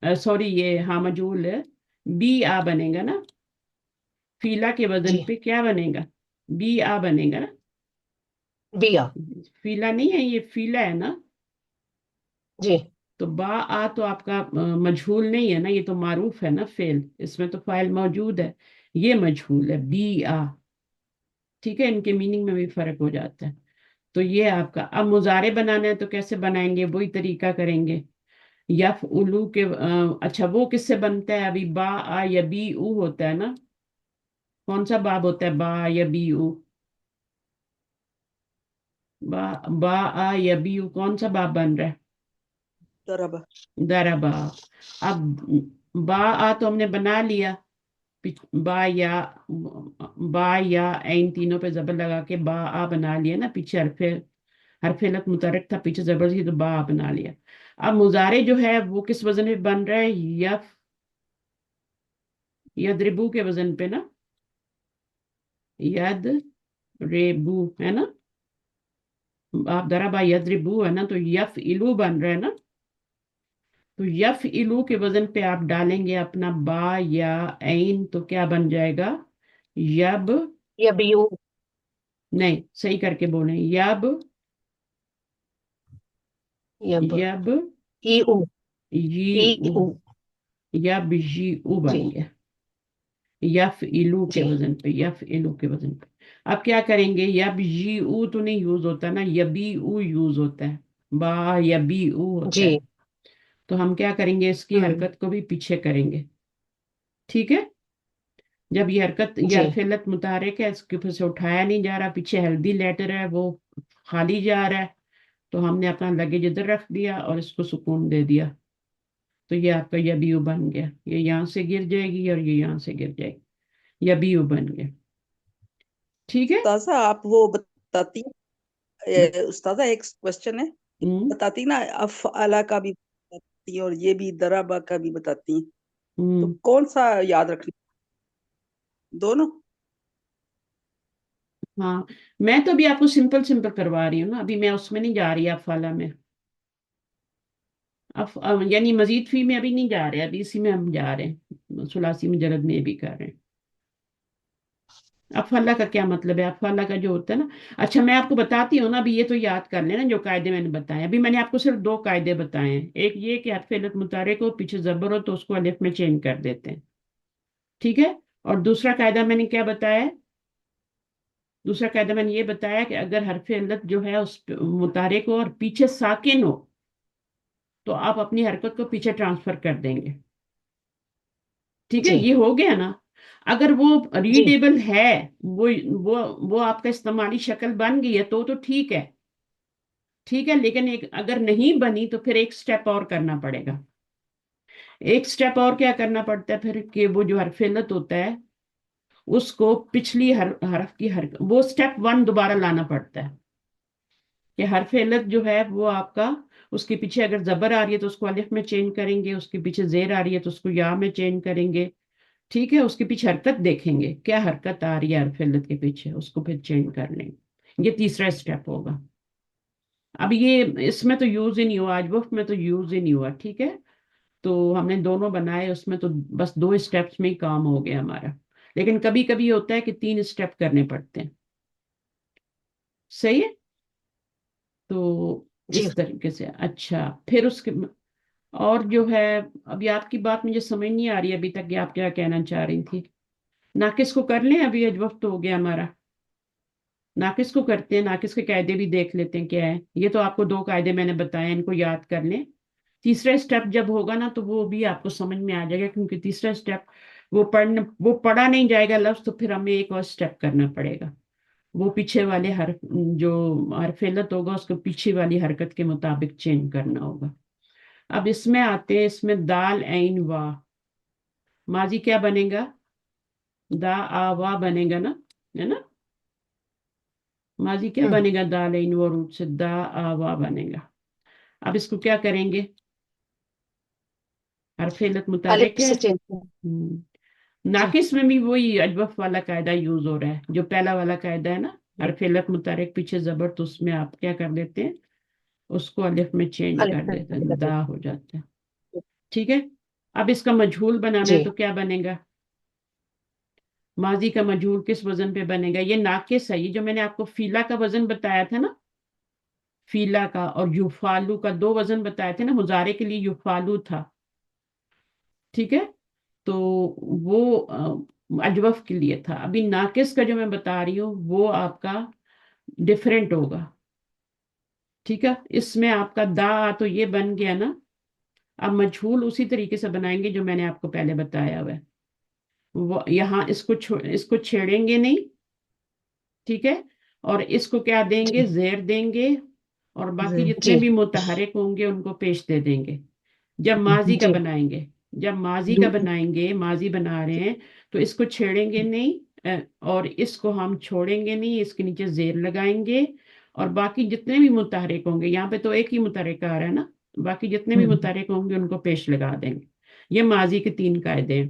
सॉरी, ये हाँ मजहूल है, बी आ बनेगा ना, फीला के वजन जी पे क्या बनेगा, बी आ बनेगा ना। बिया फीला नहीं है, ये फीला है ना। जी तो बा आ तो आपका मजहूल नहीं है ना, ये तो मारूफ है ना फेल, इसमें तो फाइल मौजूद है, ये मजहूल है बी आ, ठीक है, इनके मीनिंग में भी फर्क हो जाता है। तो ये आपका, अब मुजारे बनाना है तो कैसे बनाएंगे, वही तरीका करेंगे। यफ उलू के अच्छा, वो किससे बनता है, अभी बा आ या बी ऊ होता है ना, कौन सा बाब होता है, बा या बी ऊ, बा बा आ या बी ऊ, कौन सा बाब बन रहा है, तरब। दरबा। अब बा आ तो हमने बना लिया, बा या ऐन तीनों पे जबर लगा के बा आ बना लिया ना, पीछे हरफे लत मुतहरक था, पीछे जबर थी तो बा आ बना लिया। अब मुजारे जो है वो किस वजन पे बन रहा है? यदरिबू के वजन पे ना, यद रेबू है ना, आप दराबा यदरिबू है ना, तो यफ इलू बन रहा है ना, तो यफ इलू के वजन पे आप डालेंगे अपना बा या ऐन, तो क्या बन जाएगा? यब, यबीउ, नहीं सही करके बोले, यब, यब, यब ईउ, ये ईउ, यब जी उ जी बन गया, यफ इलू के जी वजन पे, यफ इलू के वजन पे। अब क्या करेंगे? यब जी उ तो नहीं यूज होता ना, यबी उ यूज होता है, बा यबी उ होता जी। है। तो हम क्या करेंगे? इसकी हम्म। हरकत को भी पीछे करेंगे, ठीक है। जब ये हरकत, ये जी हरफिलत मुतारिक है, इसके ऊपर से उठाया नहीं जा रहा, पीछे हेल्दी लेटर है वो खाली जा रहा है, तो हमने अपना लगेज इधर रख दिया और इसको सुकून दे दिया, तो ये आपका यबीयू बन गया। ये यहाँ से गिर जाएगी और ये यहाँ से गिर जाएगी, यबीयू बन गया, ठीक है। उस्ताजा आप वो बताती उस्ताजा एक क्वेश्चन है, हम्म बताती ना अफअला का भी बताती और ये भी दराबा का भी बताती, तो हम्म कौन सा याद रखना? दोनों? हाँ, मैं तो अभी आपको सिंपल सिंपल करवा रही हूँ ना, अभी मैं उसमें नहीं जा रही अफाला में, यानी मजीद फी में अभी नहीं जा रहे, अभी इसी में हम जा रहे हैं, सुलासी मुजरद में भी कर रहे हैं। अफाला का क्या मतलब है? अफाला का जो होता है ना, अच्छा मैं आपको बताती हूँ ना, अभी ये तो याद कर लेना जो कायदे मैंने बताए। अभी मैंने आपको सिर्फ दो कायदे बताए हैं, एक ये कि हरफ इल्लत मुतारे को पीछे जबर हो तो उसको अलिफ में चेंज कर देते हैं, ठीक है। और दूसरा कायदा मैंने क्या बताया है? दूसरा कायदा मैंने ये बताया कि अगर हरफ इल्लत जो है उस मुतारे को और पीछे साकिन हो, तो आप अपनी हरकत को पीछे ट्रांसफर कर देंगे, ठीक है। जी ये हो गया ना। अगर वो जी रीडेबल है, वो वो आपका इस्तेमाली शक्ल बन गई है तो ठीक है, ठीक है। लेकिन एक अगर नहीं बनी तो फिर एक स्टेप और करना पड़ेगा। एक स्टेप और क्या करना पड़ता है फिर, कि वो जो हरफिलत होता है उसको पिछली हरफ की वो स्टेप वन दोबारा लाना पड़ता है, कि हरफिलत जो है वो आपका, उसके पीछे अगर जबर आ रही है तो उसको अलिफ में चेंज करेंगे, उसके पीछे जेर आ रही है तो उसको या में चेंज करेंगे, ठीक है। उसके पीछे हरकत देखेंगे, क्या हरकत आ रही है हरफिलत के पीछे, उसको फिर चेंज कर लेंगे। ये तीसरा स्टेप होगा। अब ये इसमें तो यूज ही नहीं हुआ, आज वक्त में तो यूज ही नहीं हुआ, ठीक है। तो हमने दोनों बनाए, उसमें तो बस दो स्टेप्स में ही काम हो गया हमारा, लेकिन कभी कभी होता है कि तीन स्टेप करने पड़ते हैं, सही है। तो जी। इस तरीके से, अच्छा फिर उसके और जो है, अभी आपकी बात मुझे समझ नहीं आ रही अभी तक कि आप क्या कहना चाह रही थी। नाकिस को कर लें अभी, आज वक्त हो गया हमारा, नाकिस को करते हैं, नाकिस के कायदे भी देख लेते हैं क्या है। ये तो आपको दो कायदे मैंने बताए, इनको याद कर लें। तीसरा स्टेप जब होगा ना तो वो भी आपको समझ में आ जाएगा, क्योंकि तीसरा स्टेप वो पढ़ा नहीं जाएगा लफ्ज, तो फिर हमें एक और स्टेप करना पड़ेगा, वो पीछे वाले जो हरफिलत होगा उसको पीछे वाली हरकत के मुताबिक चेंज करना होगा। अब इसमें आते हैं, इसमें दाल ऐन वाह, माजी क्या बनेगा? दा आ वाह बनेगा ना, है ना। माजी क्या हम्म। बनेगा? दाल ऐन वाह रूट से दा आ वाह बनेगा। अब इसको क्या करेंगे? हरफिलत अलिफ मुतारिक है। से चेंज। जी नाकिस में भी वही अजवफ वाला कायदा यूज हो रहा है, जो पहला वाला कायदा है ना, हरफिलत मुतारिक पीछे जबर, तो उसमें आप क्या कर देते हैं? उसको अलिफ में चेंज अलिफ कर से देते चेंज हैं, कर दा देते हो जाता है, ठीक है। अब इसका मजहूल बनाना जी। है तो क्या बनेगा? माजी का मजहूल किस वजन पे बनेगा? ये नाकिस है, ये जो मैंने आपको फीला का वजन बताया था ना, फीला का और युफालू का दो वजन बताए थे ना, मुजारे के लिए युफालू था, ठीक है। तो वो अजवफ के लिए था। अभी नाकिस का जो मैं बता रही हूँ वो आपका डिफरेंट होगा, ठीक है। इसमें आपका दा तो ये बन गया ना, अब मजहूल उसी तरीके से बनाएंगे जो मैंने आपको पहले बताया हुआ है। वो यहाँ इसको छेड़ेंगे नहीं, ठीक है। और इसको क्या देंगे? जी जेर देंगे, और बाकी जी जितने जी भी मुतहरिक होंगे उनको पेश दे देंगे जब माजी का जी बनाएंगे। جب ماضی کا بنائیں گے، ماضی بنا رہے ہیں تو اس کو چھیڑیں گے نہیں، اور اس کو ہم چھوڑیں گے نہیں، اس کے نیچے زیر لگائیں گے، اور باقی جتنے بھی متحرک ہوں گے، یہاں پہ تو ایک ہی متحرک آ رہا ہے نا، باقی جتنے بھی متحرک ہوں گے ان کو پیش لگا دیں گے۔ یہ ماضی کے 3 قاعدے ہیں،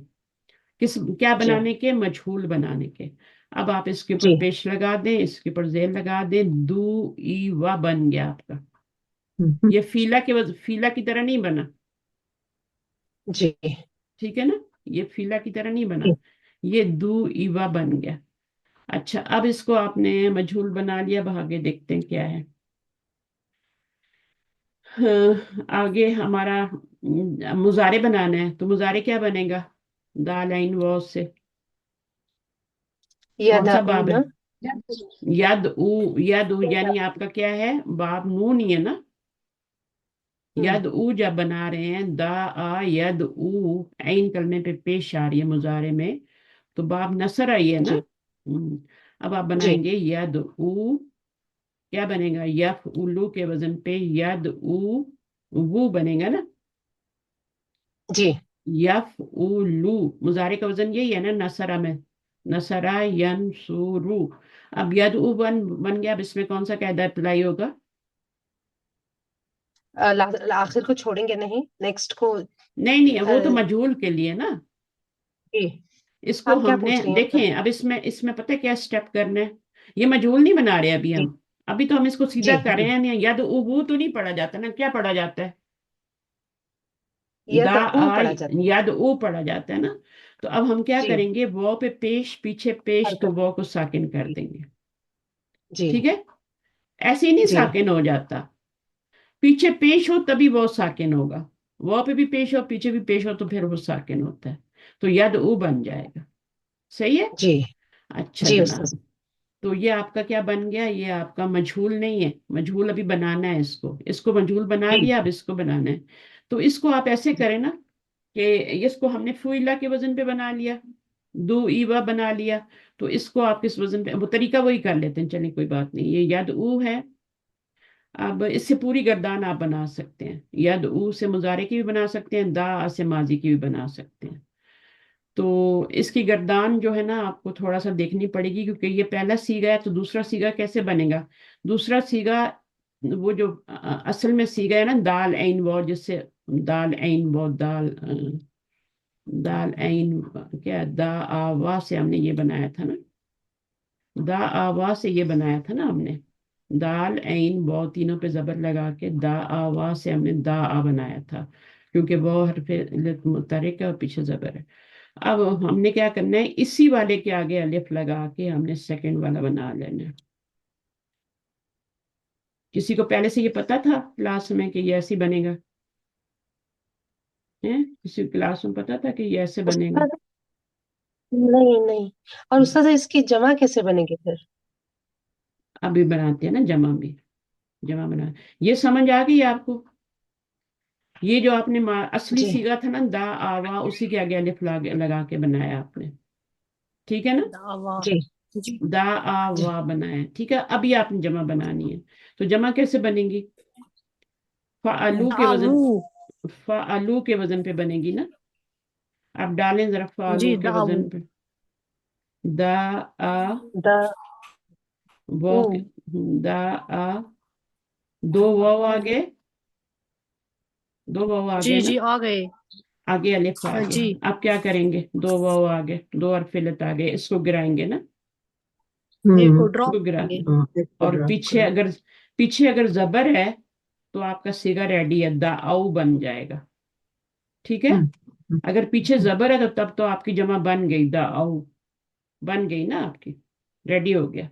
کیا جی بنانے کے؟ مجہول بنانے کے۔ اب آپ اس کے جی اوپر پیش لگا دیں، اس کے اوپر زیر لگا دیں، دو ای وا بن گیا آپ کا۔ یہ فیلا کی طرح نہیں بنا، جی ٹھیک ہے نا، یہ فیلا کی طرح نہیں بنا، جی یہ دو ایوا بن گیا۔ اچھا، اب اس کو آپ نے مجہول بنا لیا، اب آگے دیکھتے ہیں کیا ہے۔ آگے ہمارا مضارع بنانا ہے، تو مضارع کیا بنے گا؟ دال عین واو سے کون سا باب ہے؟ ید او، ید او یعنی آپ کا کیا ہے؟ باب نون ہی ہے نا۔ ید او جب بنا رہے ہیں، دا آ ید او عین کلمے پہ پیش آ رہی ہے مضارع میں، تو باب نصر آئی ہے نا۔ جی اب آپ جی بنائیں گے ید او، کیا بنے گا؟ یف اولو کے وزن پہ ید او وہ بنے گا نا، جی یف اولو مضارع کا وزن یہی ہے نا نصرہ میں، نصرہ ینصرو۔ اب ید او بن گیا، اب اس میں کون سا قاعدہ اپلائی ہوگا؟ آخر کو چھوڑیں گے نہیں، نیکسٹ کو۔ نہیں نہیں، وہ تو مجہول کے لیے نا، جی اس کو کیا ہم نے پوچھ رہی ہیں دیکھیں، اب اس میں پتہ کیا سٹیپ کرنا ہے؟ یہ مجہول نہیں بنا رہے ابھی جی ہم، ابھی تو ہم اس کو جی سیدھا کر رہے ہیں، ید او وہ تو نہیں پڑھا جاتا نا، کیا پڑھا جاتا ہے؟ ید دا او آ پڑھا جاتا ید او پڑھا جاتا ہے نا۔ تو اب ہم کیا جی کریں گے؟ وہ پہ پیش، پیچھے پیش، تو حرکت وہ کو ساکن کر جی دیں گے، جی ٹھیک ہے؟ ایسے ہی نہیں جی ساکن ہو جاتا، پیچھے پیش ہو تبھی وہ ساکن ہوگا، وہ پہ بھی پیش ہو پیچھے بھی پیش ہو تو پھر وہ ساکن ہوتا ہے، تو ید او بن جائے گا، صحیح ہے؟ جی اچھا جی جناب، استاذ تو یہ آپ کا کیا بن گیا؟ یہ آپ کا مجہول نہیں ہے، مجہول ابھی بنانا ہے، اس کو مجہول بنا جی لیا، اب اس کو بنانا ہے۔ تو اس کو آپ ایسے کریں نا کہ اس کو ہم نے فوئلہ کے وزن پہ بنا لیا، دو ایوا بنا لیا، تو اس کو آپ کس وزن پہ؟ وہ طریقہ وہی کر لیتے ہیں، چلیں کوئی بات نہیں، یہ ید او ہے۔ اب اس سے پوری گردان آپ بنا سکتے ہیں، ید او سے مضارع کی بھی بنا سکتے ہیں، دا آ سے ماضی کی بھی بنا سکتے ہیں۔ تو اس کی گردان جو ہے نا آپ کو تھوڑا سا دیکھنی پڑے گی، کیونکہ یہ پہلا سیگا ہے، تو دوسرا سیگا کیسے بنے گا؟ دوسرا سیگا وہ جو اصل میں سیگا ہے نا دال عین واو، جس سے دال عین واو، دال عین کیا دا آوا سے ہم نے یہ بنایا تھا نا، دا آوا سے یہ بنایا تھا نا ہم نے، دال عین واو تینوں پہ زبر لگا کے دا آوا سے ہم نے دا آ بنایا تھا، کیونکہ وہ حرف علت متحرک ہے اور پیچھے زبر ہے۔ اب ہم نے کیا کرنا ہے؟ اسی والے کے آگے الف لگا کے ہم نے سیکنڈ والا بنا لینا ہے۔ کسی کو پہلے سے یہ پتا تھا کلاس میں کہ یہ ایسے بنے گا؟ کسی کلاس میں پتا تھا کہ یہ ایسے بنے گا؟ استاذ نہیں نہیں، اور استاذ اس کی جمع کیسے بنے گی پھر؟ ابھی بناتے ہیں نا جمع بھی، جمع بنا، یہ سمجھ آ گئی آپ کو؟ یہ جو آپ نے اصلی جی سیگا تھا نا دا آوا، اسی کے آگے الف لگا کے بنایا آپ نے، ٹھیک ہے نا؟ جی دا آ جی وا بنایا، ٹھیک ہے؟ ابھی آپ نے جمع بنانی ہے، تو جمع کیسے بنے گی؟ فعلو کے وزن، فعلو کے وزن پہ بنے گی نا، آپ ڈالیں ذرا فعلو کے وزن پہ، دا آ دا واو دا آ، دو واو آگے، دو واو آگے نا، آگے الف آگے، آپ کیا کریں گے؟ دو واو آگے، دو حرف علت آگے، اس کو گرائیں گے نا، اس کو گرا، اور پیچھے اگر زبر ہے تو آپ کا سیگا ریڈی ہے، دا او بن جائے گا، ٹھیک ہے؟ اگر پیچھے زبر ہے تو تب تو آپ کی جمع بن گئی، دا او بن گئی نا آپ کی، ریڈی ہو گیا،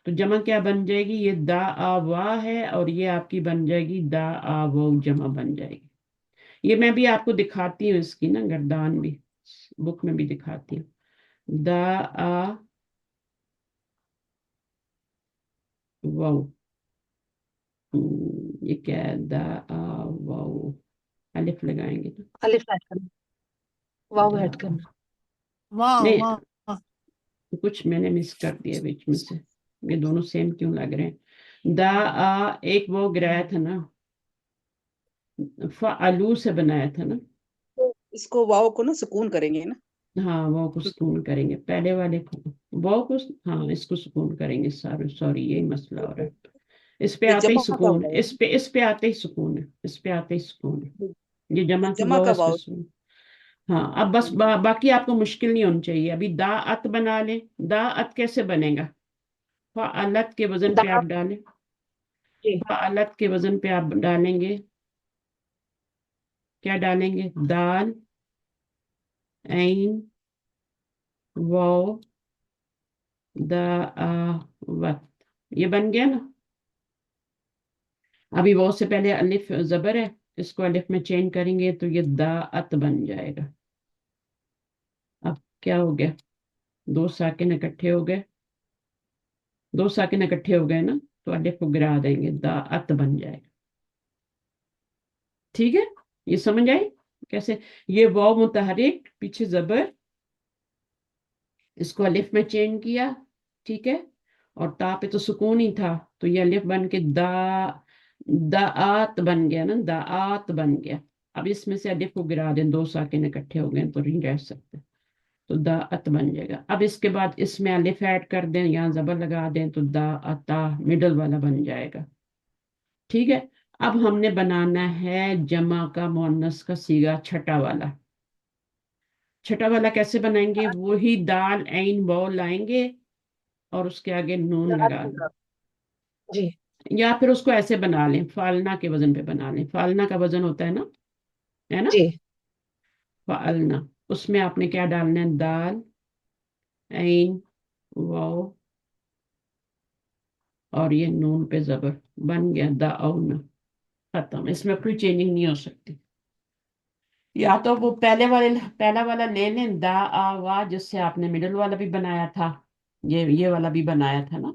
تو جمع کیا بن جائے گی؟ یہ دا آ وا ہے، اور یہ آپ کی بن جائے گی دا آ وہ، جمع بن جائے گی۔ یہ میں بھی آپ کو دکھاتی ہوں، اس کی نا گردان بھی بک میں بھی دکھاتی ہوں، دا آ واو، یہ کیا ہے؟ دا آ واو، الف لگائیں گے تو الف ایڈ کرنا، واو دا ایڈ آ، کرنا۔ نہیں کچھ میں نے مس کر دیا بیچ میں سے، یہ دونوں سیم کیوں لگ رہے ہیں؟ دا آ ایک وہ گرایا تھا نا، فعلو سے بنایا تھا نا، इसको वाव को ना सुकून करेंगे ना। हाँ वाव को सुकून करेंगे, पहले वाले को वाव को, हाँ इसको सुकून करेंगे। सॉरी सॉरी, यही मसला हो रहा है। इस पे ये आते ही जमा का सुकून है, वाव इस पे आते ही सुकून है, इस पे आते ही सुकून है। है, ये जमा की जमा वाव, का इस पे वाव। सुकून। हाँ अब बस बाकी आपको मुश्किल नहीं होनी चाहिए। अभी दा अत बना लें। दा अत कैसे बनेगा? फाअलत के वजन पे दा, आप डालें। जी, फाअलत के वजन पे आप डालेंगे, क्या डालेंगे? दाल, ऐन, वाव, वत। ये बन गया ना। अभी वाव से पहले अलिफ जबर है, इसको अलिफ में चेंज करेंगे तो ये दाअत बन जाएगा। अब क्या हो गया? दो साकिन इकट्ठे हो गए, दो साकिन इकट्ठे हो गए ना, तो अलिफ को गिरा देंगे, दाअत बन जाएगा। ठीक है, ये समझ आई कैसे? ये वाव मुतहरिक, पीछे जबर, इसको अलिफ में चेंज किया, ठीक है। और ता पे तो सुकून ही था, तो ये अलिफ बन के दाआत बन गया ना, दाआत बन गया। अब इसमें से अलिफ को गिरा दें, दो साकिन इकट्ठे हो गए तो नहीं रह सकते, तो दाअत बन जाएगा। अब इसके बाद इसमें अलिफ ऐड कर दें, यहाँ जबर लगा दें, तो दाअता मिडल वाला बन जाएगा। ठीक है। अब हमने बनाना है जमा का मुअन्नस का सीगा, छठा वाला। छठा वाला कैसे बनाएंगे? वही दाल ऐन वाव लाएंगे और उसके आगे नून दा, लगा दें। जी, या फिर उसको ऐसे बना लें, फालना के वजन पे बना लें। फालना का वजन होता है ना, जी, फालना। उसमें आपने क्या डालना है? दाल, ऐन, वाव, और ये नून पे जबर, बन गया दाउन। खत्म, इसमें कोई चेंजिंग नहीं हो सकती। या तो वो पहला वाला ले लें, दा आ वा, जिससे आपने मिडिल वाला भी बनाया था, ये वाला भी बनाया था ना,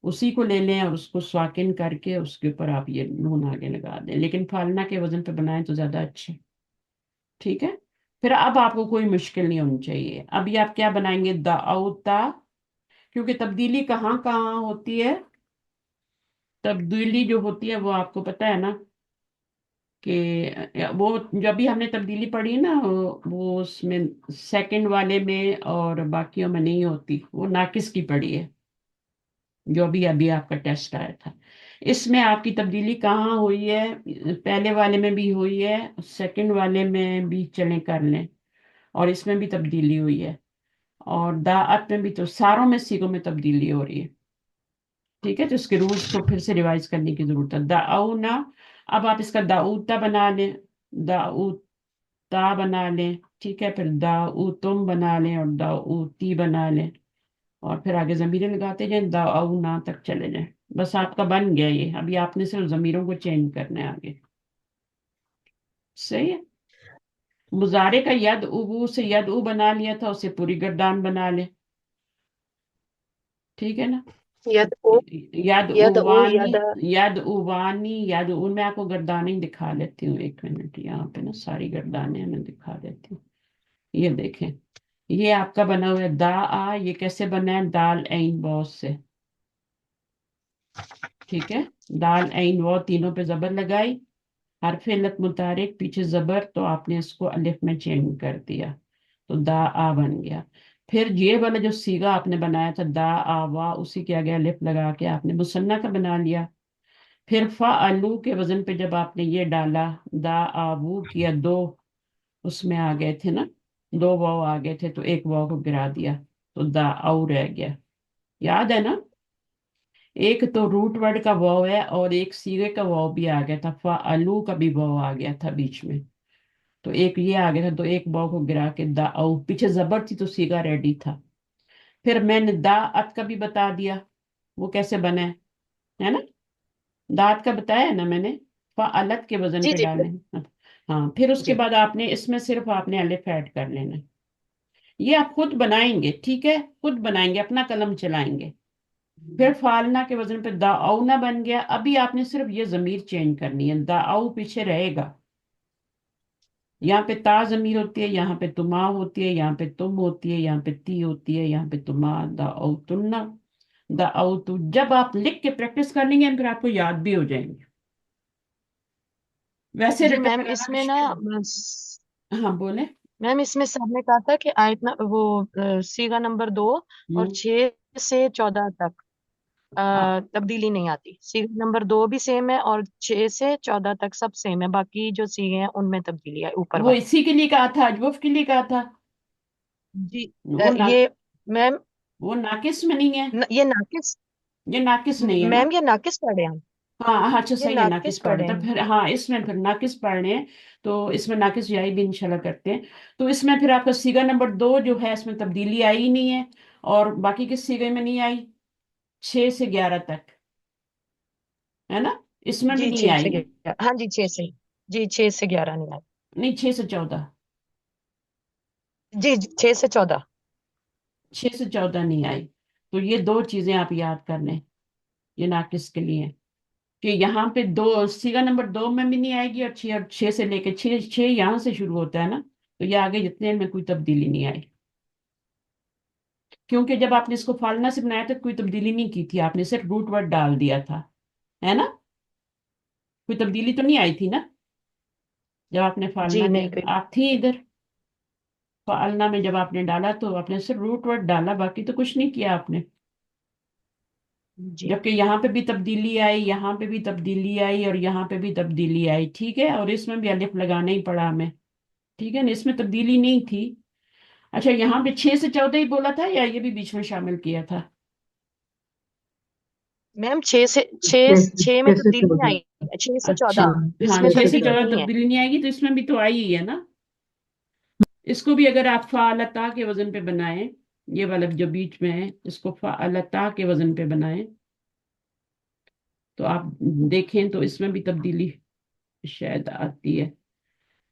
उसी को ले लें और उसको स्वाकिन करके उसके ऊपर आप ये नून आगे लगा दें, लेकिन फालना के वजन पे बनाएं तो ज्यादा अच्छे। ठीक है। फिर अब आपको कोई मुश्किल नहीं होनी चाहिए। अभी आप क्या बनाएंगे? दाउता। क्योंकि तब्दीली कहाँ कहाँ होती है, तब्दीली जो होती है वो आपको पता है ना, कि वो जब भी हमने तब्दीली पढ़ी ना, वो उसमें सेकंड वाले में और बाकियों में नहीं होती, वो नाकिस की पढ़ी है, जो अभी अभी आपका टेस्ट आया था। इसमें आपकी तब्दीली कहाँ हुई है? पहले वाले में भी हुई है, सेकंड वाले में भी चलें कर लें, और इसमें भी तब्दीली हुई है, और दाअत में भी, तो सारों में सीगों में तब्दीली हो रही है। ठीक है, तो इसके रूल्स को फिर से रिवाइज करने की जरूरत है। दाऊना, अब आप इसका दाऊता बना लें, दाऊता बना लें, ठीक है। फिर दाऊतुम बना लें और दाऊती बना लें, और फिर आगे जमीरें लगाते जाएं, दाऊना तक चले जाएं। बस आपका बन गया ये। अभी आपने सिर्फ जमीरों को चेंज करना है आगे। सही है। मुजारे का यद उबू से यद उ बना लिया था, उसे पूरी गर्दान बना ले। ठीक है ना। यद ओ, यद यद ओ, उवानी, यदा, यद उवानी, यद उन। मैं आपको गर्दानें ही दिखा लेती हूँ, एक मिनट, यहाँ पे ना सारी गर्दानें मैं दिखा देती हूँ। ये देखें, ये आपका बना हुआ है दा आ। ये कैसे बना है? दाल ऐन वाव से। ठीक है, दाल ऐन वाव तीनों पे जबर लगाई, हरफ इल्लत मुतारिक, पीछे जबर, तो आपने इसको अलिफ में चेंज कर दिया, तो दा आ बन गया। फिर ये वाला जो सीगा आपने बनाया था दा आ वा, उसी के आगे अलिफ लगा के आपने मुसन्ना का बना लिया। फिर फा आलू के वजन पे जब आपने ये डाला, दा आबू किया, दो उसमें आ गए थे ना, दो वाव आ गए थे, तो एक वाव को गिरा दिया, तो दा आउ रह गया। याद है ना? एक तो रूट वर्ड का वाव है, और एक सीगे का वाव भी आ गया था, फा आलू का भी वाव आ गया था बीच में, तो एक ये आ गया था, तो एक वाव को गिरा के दा आउ, पीछे जबर थी तो सीगा रेडी था। फिर मैंने दा अत का भी बता दिया, वो कैसे बना है ना, दांत का बताया है ना मैंने, अलग के वजन जी, पे जी, डालने हैं। हाँ, फिर उसके जी, बाद आपने इसमें सिर्फ आपने अलिफ ऐड कर लेना है। ये आप खुद बनाएंगे, ठीक है, खुद बनाएंगे, अपना कलम चलाएंगे। फिर फालना के वजन पे दाऊना बन गया। अभी आपने सिर्फ ये जमीर चेंज करनी है, दाऊ पीछे रहेगा। यहाँ पे ता जमीर होती है, यहाँ पे तुमा होती है, यहाँ पे तुम होती है, यहाँ पे ती होती है, यहाँ पे तुमा, दाऊ तुन्ना, दाऊ तु। जब आप लिख के प्रैक्टिस कर लेंगे फिर आपको याद भी हो जाएंगे। वैसे जी रिटर्न मैम, कराना इसमें ना मुश्किल है। ہاں بولے. میم اس میں سر نے کہا تھا کہ وہ سیگا نمبر 2 اور 6 سے 14 تک تبدیلی نہیں آتی. سیگا نمبر 2 بھی سیم ہے اور 6 سے 14 تک سب سیم ہے. باقی جو سیگے ہیں ان میں تبدیلی ہے اوپر وہ والے. اسی کے لیے کہا تھا، اجوف کے لیے کہا تھا. جی وہ یہ میم وہ ناقص میں نہیں ہے، یہ ناقص یہ ناقص نہیں ہے نا. میم یہ ناقص پڑھے ہم. ہاں اچھا یہ صحیح ہے، ناقص ناقص پڑھ رہے پڑھے تو ہیں. پھر ہاں اس میں پھر ناقص پڑھ رہے ہیں تو اس میں ناقص جائی بھی انشاءاللہ کرتے ہیں. تو اس میں پھر آپ کا سیگا نمبر 2 جو ہے اس میں تبدیلی آئی ہی نہیں ہے، اور باقی کس سیگے میں نہیں آئی؟ 6 سے 11 تک ہے نا، اس میں بھی جی نہیں 6 سے آئی ہے. 11 ہاں جی 6 سے. جی 6 سے 11 نہیں آئی. نہیں 6 سے 14، جی 6 سے 14. 6 سے 14 نہیں آئی. تو یہ دو چیزیں آپ یاد کر لیں، یہ ناقص کے لیے کہ یہاں پہ سیگا نمبر 2 میں بھی نہیں آئے گی، اور 6 سے لے کے 6 یہاں سے شروع ہوتا ہے نا، تو یہ آگے جتنے میں کوئی تبدیلی نہیں آئی. کیونکہ جب آپ نے اس کو فالنا سے بنایا تھا کوئی تبدیلی نہیں کی تھی، آپ نے صرف روٹ ورڈ ڈال دیا تھا، ہے نا. کوئی تبدیلی تو نہیں آئی تھی نا جب آپ نے جی فالنا کیا؟ نہیں کوئی. آپ تھی ادھر فالنا میں، جب آپ نے ڈالا تو آپ نے صرف روٹ ورڈ ڈالا، باقی تو کچھ نہیں کیا آپ نے. جی جبکہ یہاں پہ بھی تبدیلی آئی، یہاں پہ بھی تبدیلی آئی، اور یہاں پہ بھی تبدیلی آئی، ٹھیک ہے. اور اس میں بھی الف لگانا ہی پڑا ہمیں، ٹھیک ہے نا، اس میں تبدیلی نہیں تھی. اچھا یہاں پہ 6 سے 14 ہی بولا تھا یا یہ بھی بیچ میں شامل کیا تھا؟ میم 6 میں 6 سے تبدیلی نہیں 14. آئی. 6 سے اچھا 14 اس ہاں، میں 6 سے تبدیلی 14 نہیں ہے. تبدیلی نہیں آئے گی تو اس میں بھی تو آئی ہی ہے نا. اس کو بھی اگر آپ فعلتا کے وزن پہ بنائیں، یہ والا جو بیچ میں ہے اس کو فعلتا کے وزن پہ بنائیں تو آپ دیکھیں تو اس میں بھی تبدیلی شاید آتی ہے.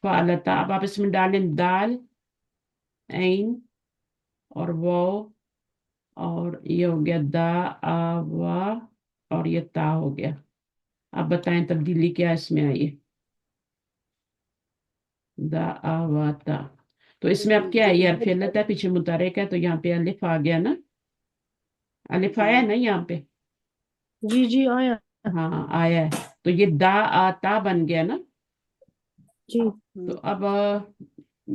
فعلتا، اب آپ اس میں ڈالیں دال، عین اور واو، اور یہ ہو گیا دا آ وا، اور یہ تا ہو گیا. آپ بتائیں تبدیلی کیا اس میں آئی ہے؟ دا آ وا تا. تو اس میں اب کیا ہے؟ یہ حرف علت ہے، پیچھے متحرک ہے، تو یہاں پہ الف آ گیا نا، الف آیا ہے نا یہاں پہ. جی آیا. ہاں آیا ہے، تو یہ دا آتا بن گیا نا. جی تو اب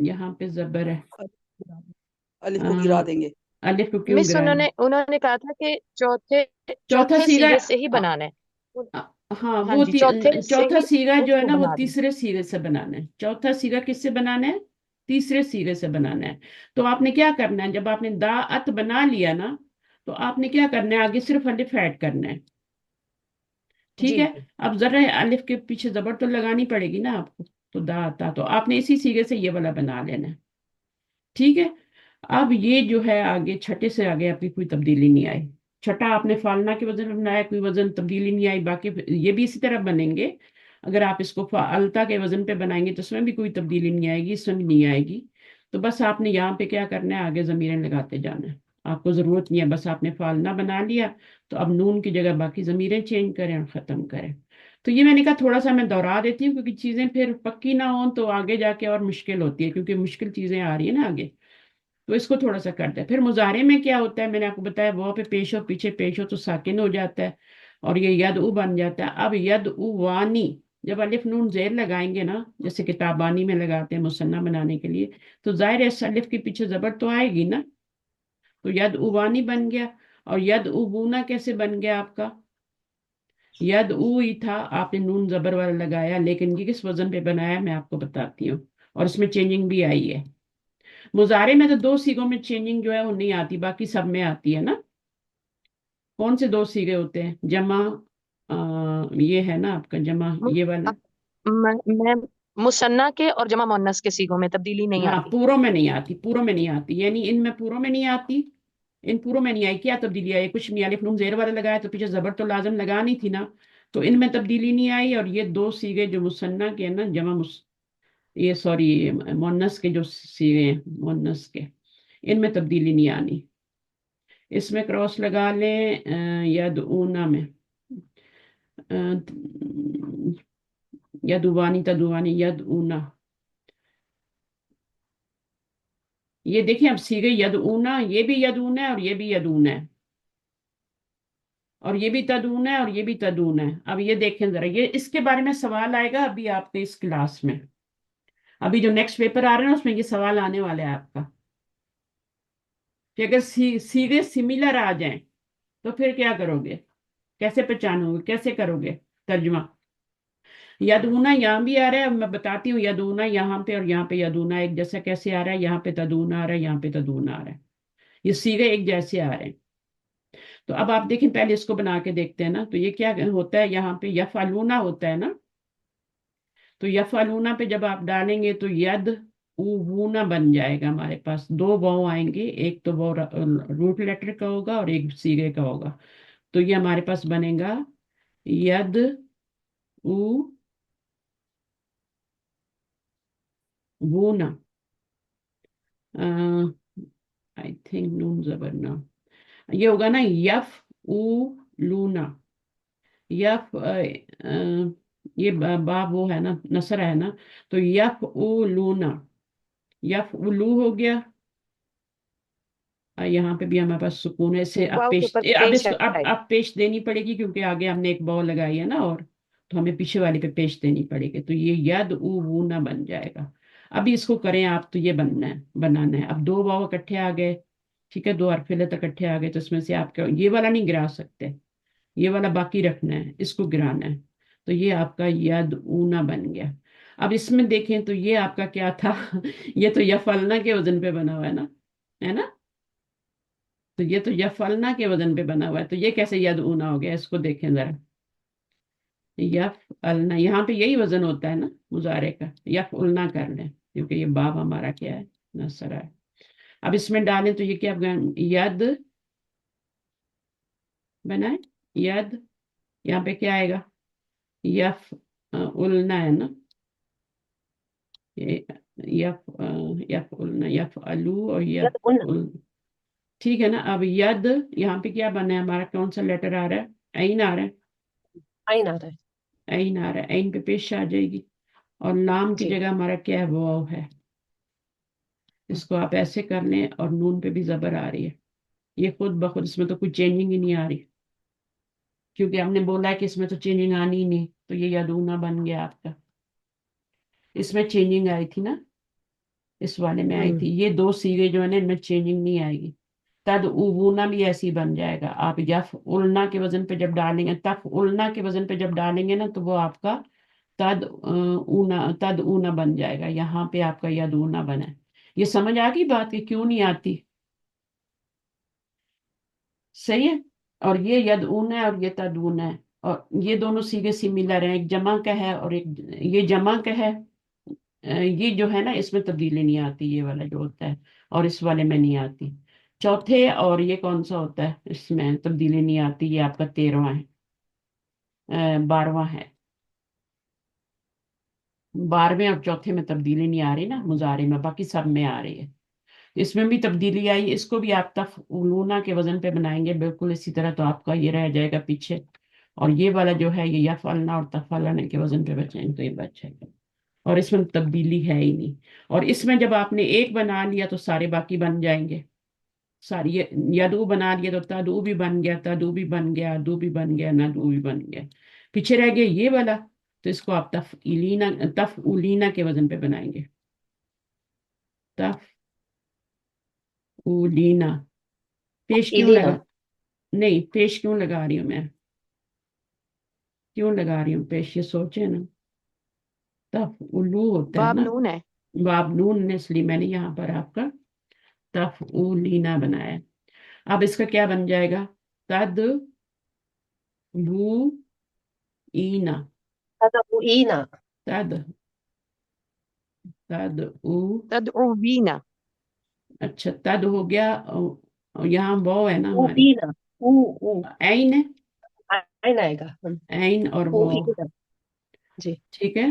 یہاں پہ زبر ہے، الف کو گرا دیں گے. الف کو کیوں مس گرائیں؟ انہوں نے کہا تھا کہ چوتھا چوتھے سیگا، سیگے سے ہی بنانا ہے. ہاں ہاں وہ جی چوتھے سے چوتھا ہی سیگا اس جو ہے کو نا وہ بنا دیں. تیسرے سیگے سے بنانا ہے. چوتھا سیگا کس سے بنانا ہے؟ تیسرے سیگے سے بنانا ہے. تو آپ نے کیا کرنا ہے، جب آپ نے دا ات بنا لیا نا تو آپ نے کیا کرنا ہے، آگے صرف الف ایڈ کرنا ہے، ٹھیک جی ہے. اب ذرا الف کے پیچھے زبر تو لگانی پڑے گی نا آپ کو، تو دا آتا، تو آپ نے اسی سیگے سے یہ والا بنا لینا ہے، ٹھیک ہے. اب یہ جو ہے آگے چھٹے سے آگے آپ کی کوئی تبدیلی نہیں آئی. چھٹا آپ نے فالنا کے وزن میں بنایا، کوئی وزن تبدیلی نہیں آئی. باقی یہ بھی اسی طرح بنیں گے. اگر آپ اس کو فعلتا کے وزن پہ بنائیں گے تو اس میں بھی کوئی تبدیلی نہیں آئے گی، اس میں بھی نہیں آئے گی. تو بس آپ نے یہاں پہ کیا کرنا ہے، آگے ضمیریں لگاتے جانا ہے. آپ کو ضرورت نہیں ہے، بس آپ نے فالنا بنا لیا تو اب نون کی جگہ باقی ضمیریں چینج کریں اور ختم کریں. تو یہ میں نے کہا تھوڑا سا میں دوہرا دیتی ہوں کیونکہ چیزیں پھر پکی نہ ہوں تو آگے جا کے اور مشکل ہوتی ہے، کیونکہ مشکل چیزیں آ رہی ہیں نا آگے. تو اس کو تھوڑا سا کرتے ہیں. پھر مظاہرے میں کیا ہوتا ہے، میں نے آپ کو بتایا وہ پہ پیش ہو، پیچھے پیش ہو تو ساکن ہو جاتا ہے اور یہ ید او بن جاتا ہے. اب ید او وانی، جب الف نون زیر لگائیں گے نا، جیسے کتابانی میں لگاتے ہیں مثنیٰ بنانے کے لیے، تو ظاہر ہے اس الف کے پیچھے زبر تو آئے گی نا، تو ید او وانی بن گیا. اور ید او بونا کیسے بن گیا آپ کا؟ ید او ہی تھا، آپ نے نون زبر والا لگایا، لیکن یہ کس وزن پہ بنایا میں آپ کو بتاتی ہوں، اور اس میں چینجنگ بھی آئی ہے. مظاہرے میں تو 2 سیگوں میں چینجنگ جو ہے وہ نہیں آتی، باقی سب میں آتی ہے نا. کون سے 2 سیگے ہوتے ہیں؟ جمع، یہ ہے نا آپ کا جمع، یہ والا. میں مثنیٰ کے اور جمع مؤنث کے سیگوں میں تبدیلی نہیں ہاں آتی. پوروں میں نہیں آتی، پوروں میں نہیں آتی، یعنی ان میں پوروں میں نہیں آتی، ان پوروں میں نہیں آئی. کیا تبدیلی آئی؟ کچھ نہیں، الف نون زیر والا لگایا تو پیچھے زبر تو لازم لگانی تھی نا، تو ان میں تبدیلی نہیں آئی. اور یہ 2 سیگے جو مثنیٰ کے ہیں نا، یہ سوری مؤنث کے جو سیگے ہیں مؤنث کے، ان میں تبدیلی نہیں آنی. اس میں کراس لگا لیں یدعونا میں، یدوانی تدوانی یدعونا. یہ دیکھیں اب سیگے یدعونا، یہ بھی یدعونا ہے اور یہ بھی یدعونا ہے، اور یہ بھی تدعون ہے اور یہ بھی تدعون ہے. اب یہ دیکھیں ذرا، یہ اس کے بارے میں سوال آئے گا ابھی آپ کے اس کلاس میں. अभी जो नेक्स्ट पेपर आ रहा है ना उसमें ये सवाल आने वाला है आपका कि अगर सीधे सिमिलर आ जाएं तो फिर क्या करोगे, कैसे पहचानोगे, कैसे करोगे तर्जुमा। यदूना यहाँ भी आ रहा है, मैं बताती हूँ, यदूना यहाँ पे और यहाँ पे यदूना एक जैसा कैसे आ रहा है, यहाँ पे तदूना आ रहा है, यहाँ पे तदूना आ रहा है, ये सीधे एक जैसे आ रहे हैं। तो अब आप देखें, पहले इसको बना के देखते हैं ना, तो ये क्या होता है, यहाँ पे यफअलूना होता है ना, तो यफअलूना पे जब आप डालेंगे तो यद ऊना बन जाएगा, हमारे पास दो वाव आएंगे, एक तो वाव रूट लेटर का होगा और एक सीगे का होगा, तो ये हमारे पास बनेगा यद ऊ वूना। आई थिंक नून जबर ना, ये होगा ना यफ ऊ लूना, यफ ये बा वो है ना, नसरा है ना, तो यफ ऊ लूना, यफ उलू हो गया। यहाँ पे भी हमारे पास सुकून है, इसे अब वाव के पेश, ऊपर अब पेश इसको है। अब पेश देनी पड़ेगी क्योंकि आगे हमने एक बॉल लगाई है ना, और तो हमें पीछे वाले पे पेश देनी पड़ेगी, तो ये यद ऊ वो ना बन जाएगा। अभी इसको करें आप, तो ये बनना है, बनाना है। अब दो वाव इकट्ठे आ गए, ठीक है, दो हरफ इल्लत इकट्ठे आ गए, तो इसमें से आप ये वाला नहीं गिरा सकते, ये वाला बाकी रखना है, इसको गिराना है, तो ये आपका यद ऊना बन गया। अब इसमें देखें तो ये आपका क्या था ये तो यफलना के वजन पे बना हुआ है ना, तो ये तो यफलना के वजन पे बना हुआ है, तो ये कैसे यद ऊना हो गया, इसको देखें जरा। यफअलना, यहाँ पे यही वजन होता है ना मुजारे का, यफउलना कर लें क्योंकि ये बाब हमारा क्या है, नसरा है। अब इसमें डालें तो ये क्या यद बनाए, यद, यहाँ पे क्या आएगा, यफ उलना है ना, ये यफ उलना, यफ अलू और यद यफ उन उल, ठीक है ना। अब यद, यहाँ पे क्या बना है हमारा, कौन सा लेटर आ रहा है, ऐन आ रहा है, आइन आ रहा है। ऐन आ रहा है, ऐन पे पेश आ जाएगी, और लाम की जी जगह हमारा क्या है, वाव है। इसको आप ऐसे कर लें, और नून पे भी जबर आ रही है, ये खुद बखुद, इसमें तो कुछ चेंजिंग ही नहीं आ रही, क्योंकि हमने बोला है कि इसमें तो चेंजिंग आनी ही नहीं, तो ये यदूना बन गया आपका। इसमें चेंजिंग आई थी ना, इस वाले में आई थी, ये दो सीगे जो है ना, इनमें चेंजिंग नहीं आएगी। तद उबूना भी ऐसे ही बन जाएगा, आप यफ उलना के वजन पे जब डालेंगे, तफ उलना के वजन पे जब डालेंगे ना, तो वो आपका तद ऊना बन जाएगा, यहाँ पे आपका यद ऊना बना है। ये समझ आ गई बात कि क्यों नहीं आती, सही है। और ये यद ऊना है और ये तद ऊना है, और ये दोनों सीगे सिमिलर हैं, एक जमा का है और एक ये जमा का है। ये जो है ना, इसमें तब्दीली नहीं आती, ये वाला जो होता है, और इस वाले में नहीं आती। चौथे और ये कौन सा होता है, इसमें तब्दीली नहीं आती, ये आपका 13वां है, 12वां है। 12वें और चौथे में तब्दीली नहीं आ रही ना मुजारे में, बाकी सब में आ रही है। इसमें भी तब्दीली आई, इसको भी आप तफउलूना के वजन पे बनाएंगे बिल्कुल इसी तरह, तो आपका ये रह जाएगा पीछे, और ये वाला जो है ये यफअलना और तफअलना के वजन पे बचेंगे, तो ये बच जाएगा, और इसमें तब्दीली है ही नहीं। और इसमें जब आपने एक बना लिया तो सारे बाकी बन जाएंगे, सारी यदू बना लिया तो तदू भी बन गया, तदू भी बन गया, दू भी बन गया, नदू भी बन गया, पीछे रह गया ये वाला, तो इसको आप तफउलीना के वजन पे बनाएंगे, तफउलीना। पेश क्यों इलीना। लगा, नहीं पेश क्यों लगा रही हूँ मैं, क्यों लगा रही हूँ पेश, ये सोचे ना, तफउलू होता है बाब ना, नून है। बाब नून ने, इसलिए मैंने यहाँ पर आपका तफउलीना बनाया। अब इसका क्या बन जाएगा, तद बू ईना, तदउईना। तद तद उ, तदउवीना। अच्छा तद हो गया, और यहाँ वाव है ना हमारी, उबीना। उ ऐन है, आइन आएगा। ऐन और वाव, उबीना। जी ठीक है।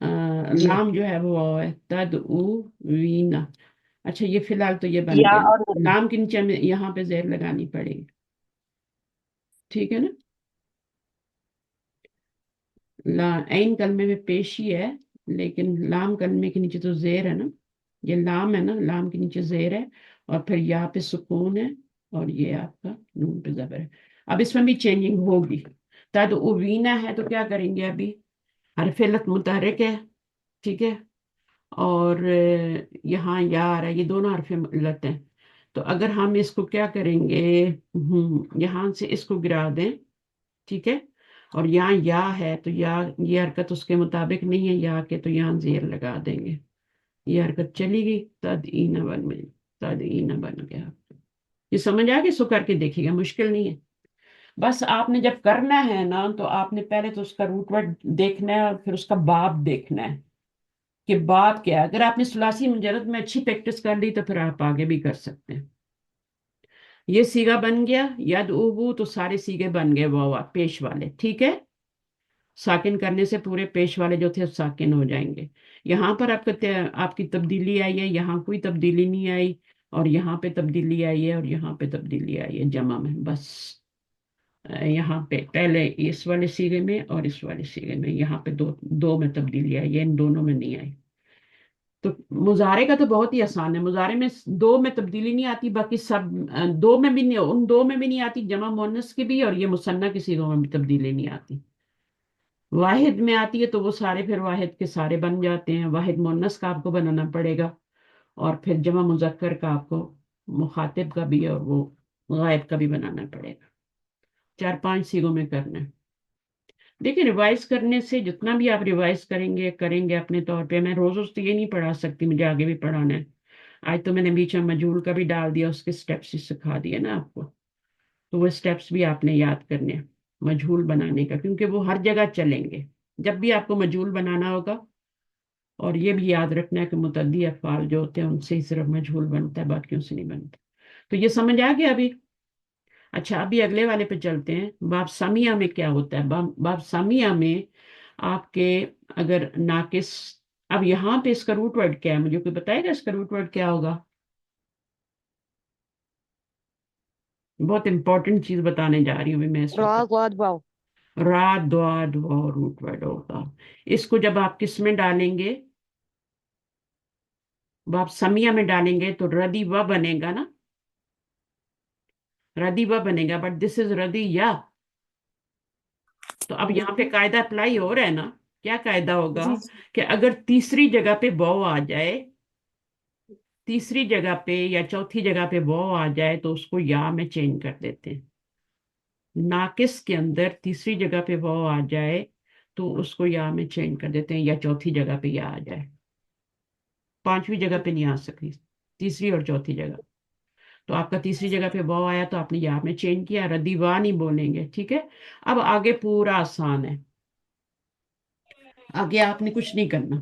जी। लाम जो है वो वाव है, तद उ वीना। अच्छा ये फिलहाल तो ये बन या गया, और नून। लाम के नीचे हमें यहाँ पे जेर लगानी पड़ेगी, ठीक है ना। ऐन कलमे में पेशी है, लेकिन लाम कलमे के नीचे तो जेर है ना, ये लाम है ना, लाम के नीचे जेर है, और फिर यहाँ पे सुकून है, और ये आपका नून पे जबर है। अब इसमें भी चेंजिंग होगी, तद उवीना है तो क्या करेंगे, अभी हरफ इल्लत मुतहरिक है, ठीक है, اور یہاں یا آ رہا ہے، یہ دونوں حرف علت ہیں. تو اگر ہم اس کو کیا کریں گے، یہاں سے اس کو گرا دیں، ٹھیک ہے، اور یہاں یا ہے تو یا یہ حرکت اس کے مطابق نہیں ہے یا کے، تو یہاں زیر لگا دیں گے، یہ حرکت چلی گئی، تدعین بن گئی، تدعین بن گیا. یہ سمجھ آ گیا؟ اس کو کر کے دیکھیے گا، مشکل نہیں ہے. بس آپ نے جب کرنا ہے نا تو آپ نے پہلے تو اس کا روٹ ورڈ دیکھنا ہے اور پھر اس کا باب دیکھنا ہے کہ باب کیا ہے. اگر آپ نے ثلاثی مجرد میں اچھی پریکٹس کر لی تو پھر آپ آگے بھی کر سکتے ہیں. یہ سیگا بن گیا، ید اوبو، تو سارے سیگے بن گئے واو پیش والے، ٹھیک ہے. ساکن کرنے سے پورے پیش والے جو تھے ساکن ہو جائیں گے. یہاں پر آپ کی تبدیلی آئی ہے، یہاں کوئی تبدیلی نہیں آئی، اور یہاں پہ تبدیلی آئی ہے، اور یہاں پہ تبدیلی آئی ہے جمع میں. بس یہاں پہ پہلے اس والے سیگے میں اور اس والے سیگے میں، یہاں پہ دو میں تبدیلی آئی ہے، ان دونوں میں نہیں آئی. تو مظاہرے کا تو بہت ہی آسان ہے. مظاہرے میں دو میں تبدیلی نہیں آتی، باقی سب دو میں بھی نہیں، ان دو میں بھی نہیں آتی، جمع مؤنث کی بھی، اور یہ مثنیٰ کی صیغوں میں بھی تبدیلی نہیں آتی. واحد میں آتی ہے تو وہ سارے پھر واحد کے سارے بن جاتے ہیں. واحد مؤنث کا آپ کو بنانا پڑے گا، اور پھر جمع مذکر کا آپ کو مخاطب کا بھی اور وہ غائب کا بھی بنانا پڑے گا. 4-5 سیغوں میں کرنا ہے. دیکھیں ریوائز کرنے سے جتنا بھی آپ ریوائز کریں گے اپنے طور پہ، میں روز تو یہ نہیں پڑھا سکتی، مجھے آگے بھی پڑھانا ہے. آج تو میں نے بیچ میں مجہول کا بھی ڈال دیا، اس کے سٹیپس ہی سکھا دیے نا آپ کو، تو وہ سٹیپس بھی آپ نے یاد کرنے ہیں مجہول بنانے کا، کیونکہ وہ ہر جگہ چلیں گے جب بھی آپ کو مجہول بنانا ہوگا. اور یہ بھی یاد رکھنا ہے کہ متعدی افعال جو ہوتے ہیں ان سے ہی صرف مجہول بنتا ہے، باقیوں سے نہیں بنتا. تو یہ سمجھ آ گیا ابھی؟ اچھا ابھی اگلے والے پہ چلتے ہیں. باب سامیہ میں کیا ہوتا ہے؟ باب سامیہ میں آپ کے اگر ناقص، اب یہاں پہ اس کا روٹ ورڈ کیا ہے؟ مجھے کوئی بتائے گا اس کا روٹ ورڈ کیا ہوگا؟ بہت امپورٹنٹ چیز بتانے جا رہی ہوں میں اس را وقت. غاد واو. را دواد واو روٹ ورڈ ہوگا. اس کو جب آپ کس میں ڈالیں گے، باب سامیہ میں ڈالیں گے تو ردی و بنے گا نا، ردی و بنے گا، بٹ دس از ردی یا. تو اب یہاں پہ قاعدہ اپلائی ہو رہا ہے نا. کیا قاعدہ ہوگا جی کہ اگر تیسری جگہ پہ واو آ جائے، تیسری جگہ پہ یا چوتھی جگہ پہ واو آ جائے تو اس کو یا میں چینج کر دیتے ہیں. ناقص کے اندر تیسری جگہ پہ واو آ جائے تو اس کو یا میں چینج کر دیتے ہیں، یا چوتھی جگہ پہ یا آ جائے. پانچویں جگہ پہ نہیں آ سکتی، تیسری اور چوتھی جگہ. تو آپ کا تیسری جگہ پہ واو آیا تو آپ نے یا میں چینج کیا، ردی وا نہیں بولیں گے، ٹھیک ہے. اب آگے پورا آسان ہے، آگے آپ نے کچھ نہیں کرنا.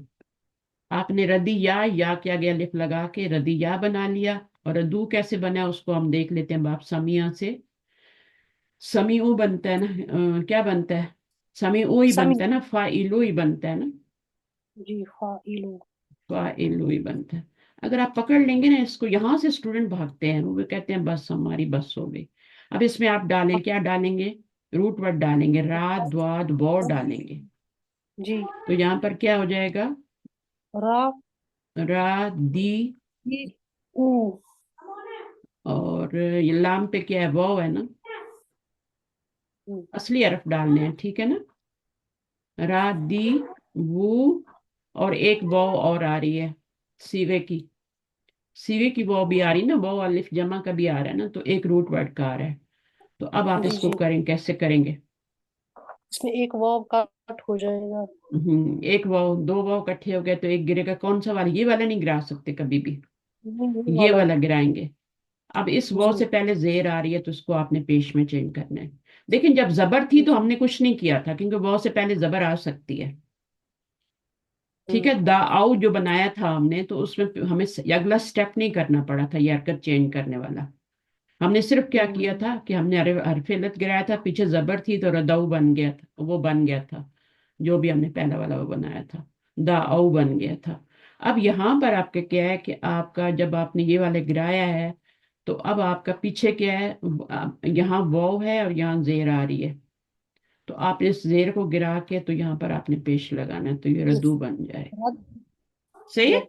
آپ نے ردی یا کے آگے الف لگا کے ردی یا بنا لیا. اور ردو کیسے بنا اس کو ہم دیکھ لیتے ہیں باب سمیع سے. سمیعو بنتا ہے نا، کیا بنتا ہے؟ سمیعو ہی سمی بنتا ہے نا، فائلو ہی بنتا ہے نا، جی فاعلو. فائلو ہی بنتا ہے. اگر آپ پکڑ لیں گے نا اس کو، یہاں سے اسٹوڈنٹ بھاگتے ہیں، وہ کہتے ہیں بس ہماری بس ہو گئی. اب اس میں آپ ڈالیں، کیا ڈالیں گے؟ روٹ ورڈ ڈالیں گے، را دواد بو ڈالیں گے. جی تو یہاں پر کیا ہو جائے گا؟ را را دی، دی او. اور یہ لام پہ کیا ہے؟ واو ہے نا، اصلی حرف ڈالنے ہیں، ٹھیک ہے نا. را دی وو، اور ایک واو اور آ رہی ہے سیوے کی، سیوے کی واو بھی آ رہی ہے نا، واو الف جمع کا بھی آ رہا ہے نا، تو ایک روٹ ورڈ کا آ رہا ہے. تو اب آپ جی اس کو جی کریں، کیسے کریں گے؟ اس میں ایک واو کٹ ہو جائے گا. ایک واو، دو واو کٹھے ہو گئے تو ایک گرے گا. کون سا والا؟ یہ والا نہیں گرا سکتے کبھی بھی، یہ یہ والا. والا گرائیں گے. اب اس واو جی سے پہلے زیر آ رہی ہے تو اس کو آپ نے پیش میں چینج کرنا ہے. لیکن جب زبر تھی تو ہم نے کچھ نہیں کیا تھا، کیونکہ واو سے پہلے زبر آ سکتی ہے، ٹھیک ہے. دا آؤ جو بنایا تھا ہم نے، تو اس میں ہمیں اگلا سٹیپ نہیں کرنا پڑا تھا یہ حرکت چینج کرنے والا. ہم نے صرف کیا کیا تھا کہ ہم نے حرف علت گرایا تھا، پیچھے زبر تھی تو رداؤ بن گیا تھا، وہ بن گیا تھا جو بھی ہم نے پہلا والا وہ بنایا تھا، دا او بن گیا تھا. اب یہاں پر آپ کا کیا ہے کہ آپ کا جب آپ نے یہ والا گرایا ہے تو اب آپ کا پیچھے کیا ہے؟ یہاں واو ہے اور یہاں زیر آ رہی ہے. تو آپ اس زیر کو گرا کے تو یہاں پر آپ نے پیش لگانا ہے، تو یہ ردو بن جائے. صحیح ہے؟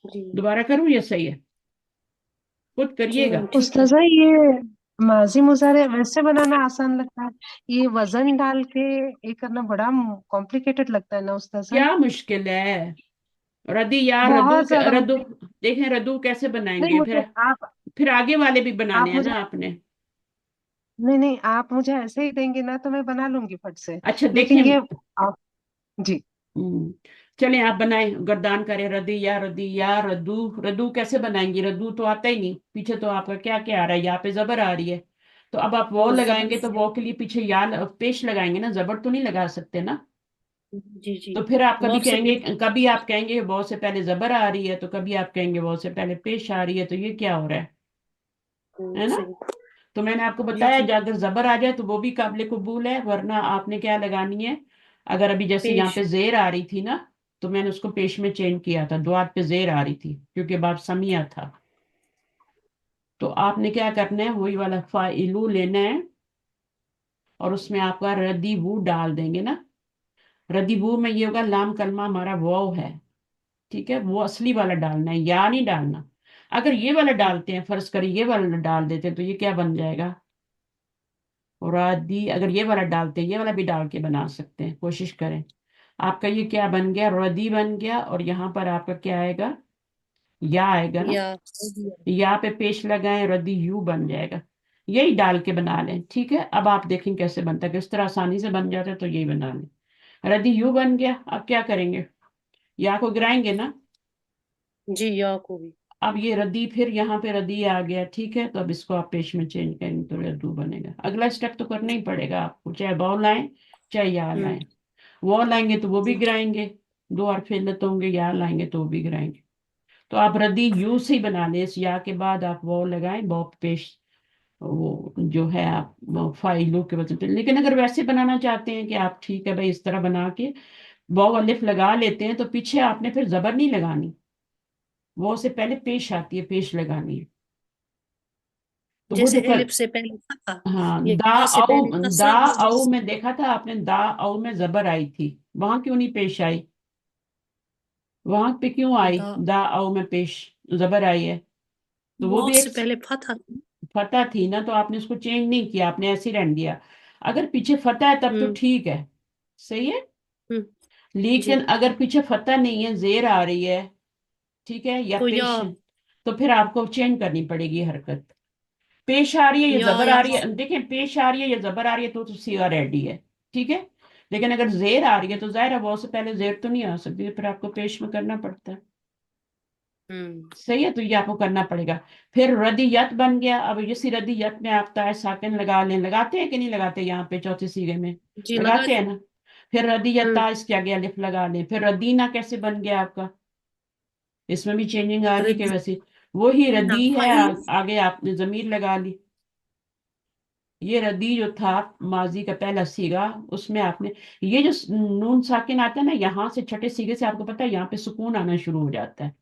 جی دوبارہ کروں یا صحیح ہے؟ خود جی کریے گا. میم ٹھیک ہے. استاذہ یہ ماضی مضارع ویسے بنانا آسان لگتا ہے، یہ وزن ڈال کے یہ کرنا بڑا کمپلیکیٹڈ لگتا ہے نا استاذہ؟ کیا مشکل ہے؟ रदी या रदू बहुत ज्यादा रदू, मुश्किल। देखें रदू कैसे नहीं बनाएंगे मुझे फिर आगे वाले भी बनाने आप हैं मुझे ना आपने। नहीं नहीं, आप मुझे ऐसे ही देंगे ना तो मैं बना लूंगी फट से। अच्छा लेकिन देखें। ये आप, जी। चलें आप बनाएं, गर्दान करें, रदी या रदू। रदू कैसे बनाएंगी, रदू तो आता ही नहीं, पीछे तो आपका क्या क्या आ रहा है, यहाँ पे जबर आ रही है। तो अब आप वो लगाएंगे तो वो के लिए पीछे या पेश लगाएंगे ना, जबर तो नहीं लगा सकते ना। जी जी। तो फिर आप कभी वाव से कहेंगे, पहले। कभी आप कहेंगे वो से पहले जबर आ रही है, तो कभी आप कहेंगे वो से पहले पेश आ रही है, तो ये क्या हो रहा है ना। सही। तो मैंने आपको जी बताया जी। अगर जबर आ जाए तो वो भी काबिल कबूल है, वरना आपने क्या लगानी है। अगर अभी जैसे यहाँ पेश। पे जेर आ रही थी ना, तो मैंने उसको पेश में चेंज किया था, द्वात पे जेर आ रही थी क्योंकि बाप समिया था। तो आपने क्या करना है, वही वाला फाइलू लेना है और उसमें आपका रदीबू डाल देंगे ना। रदीबू में ये होगा लाम कलमा हमारा वाव है, ठीक है, वो असली वाला डालना है, या नहीं डालना। अगर ये वाला डालते हैं, फर्ज करिए ये वाला डाल देते हैं, तो ये क्या बन जाएगा, रदी। अगर ये वाला डालते हैं, ये वाला भी डाल के बना सकते हैं, कोशिश करें। आपका ये क्या बन गया, रदी बन गया, और यहाँ पर आपका क्या आएगा, या आएगा ना। या या पे पेश लगाएं, रदी यू बन जाएगा। यही डाल के बना लें, ठीक है। अब आप देखें कैसे बनता है, किस तरह आसानी से बन जाता है, तो यही बना लें। रदी यू बन गया, अब क्या करेंगे, या को गिराएंगे ना। जी। या को भी। अब ये रदी, फिर यहाँ पे रदी आ गया, ठीक है। तो अब इसको आप पेश में चेंज करेंगे तो रद्दू बनेगा। अगला स्टेप तो करना ही पड़ेगा आपको, चाहे बॉल लाएं चाहे या लाएं। वो लाएंगे तो वो भी गिराएंगे, दो और फेलत होंगे, या लाएंगे तो वो भी गिराएंगे। तो आप रद्दी यू से ही बना लें, इस या के बाद आप वो लगाएं, बॉब पेश, वो जो है आप फाइलों के वजह से। लेकिन अगर वैसे बनाना चाहते हैं कि आप ठीक है भाई इस तरह बना के बॉ अलिफ लगा लेते हैं, तो पीछे आपने फिर जबर नहीं लगानी, वो से पहले पेश आती है, पेश लगानी है। तो वो जैसे जो कर, एलिफ से पहले फता, हाँ ये दा या से औ, पहले दा कसरा हो औ जैसे। में देखा था आपने, दा औ में जबर आई थी, वहां क्यों नहीं पेश आई, वहां पे क्यों आई, दा दा औ में पेश जबर आई है। तो वो वाव भी एक से पहले फता। फतह थी ना, तो आपने उसको चेंज नहीं किया, आपने ऐसे ही रहने दिया। अगर पीछे फतह है तब तो हम्म ठीक है, सही है। हम्म। जी। लेकिन अगर पीछे फतह नहीं है, जेर आ रही है, ठीक है, या तो या पेश है, तो फिर आपको चेंज करनी पड़ेगी हरकत। पेश आ रही है या जबर या आ रही है, देखें पेश आ रही है या जबर आ रही है तो सीगा रेडी है, ठीक है। लेकिन अगर जेर आ रही है तो जाहिर है वो से पहले जेर तो नहीं आ सकती, फिर आपको पेश में करना पड़ता है, सही है। तो ये आपको करना पड़ेगा। फिर रदीयत बन गया। अब इसी रदीयत में आप ताए साकिन लगा लें, लगाते हैं कि नहीं लगाते, यहाँ पे चौथे सीगे में जी लगा लगाते हैं दी। ना। फिर रदीयत हम्म। ता इसके आगे अलिफ लगा लें। फिर रदीना कैसे बन गया आपका, इसमें भी चेंजिंग आ रही है कि वैसे वही रदीना रदी है, फाइल। आगे आपने जमीर लगा ली। ये रदी जो था माजी का पहला सीगा, उसमें आपने ये जो नून साकिन आता है ना, यहाँ से छठे सीगे से आपको पता है यहाँ पे सुकून आना शुरू हो जाता है।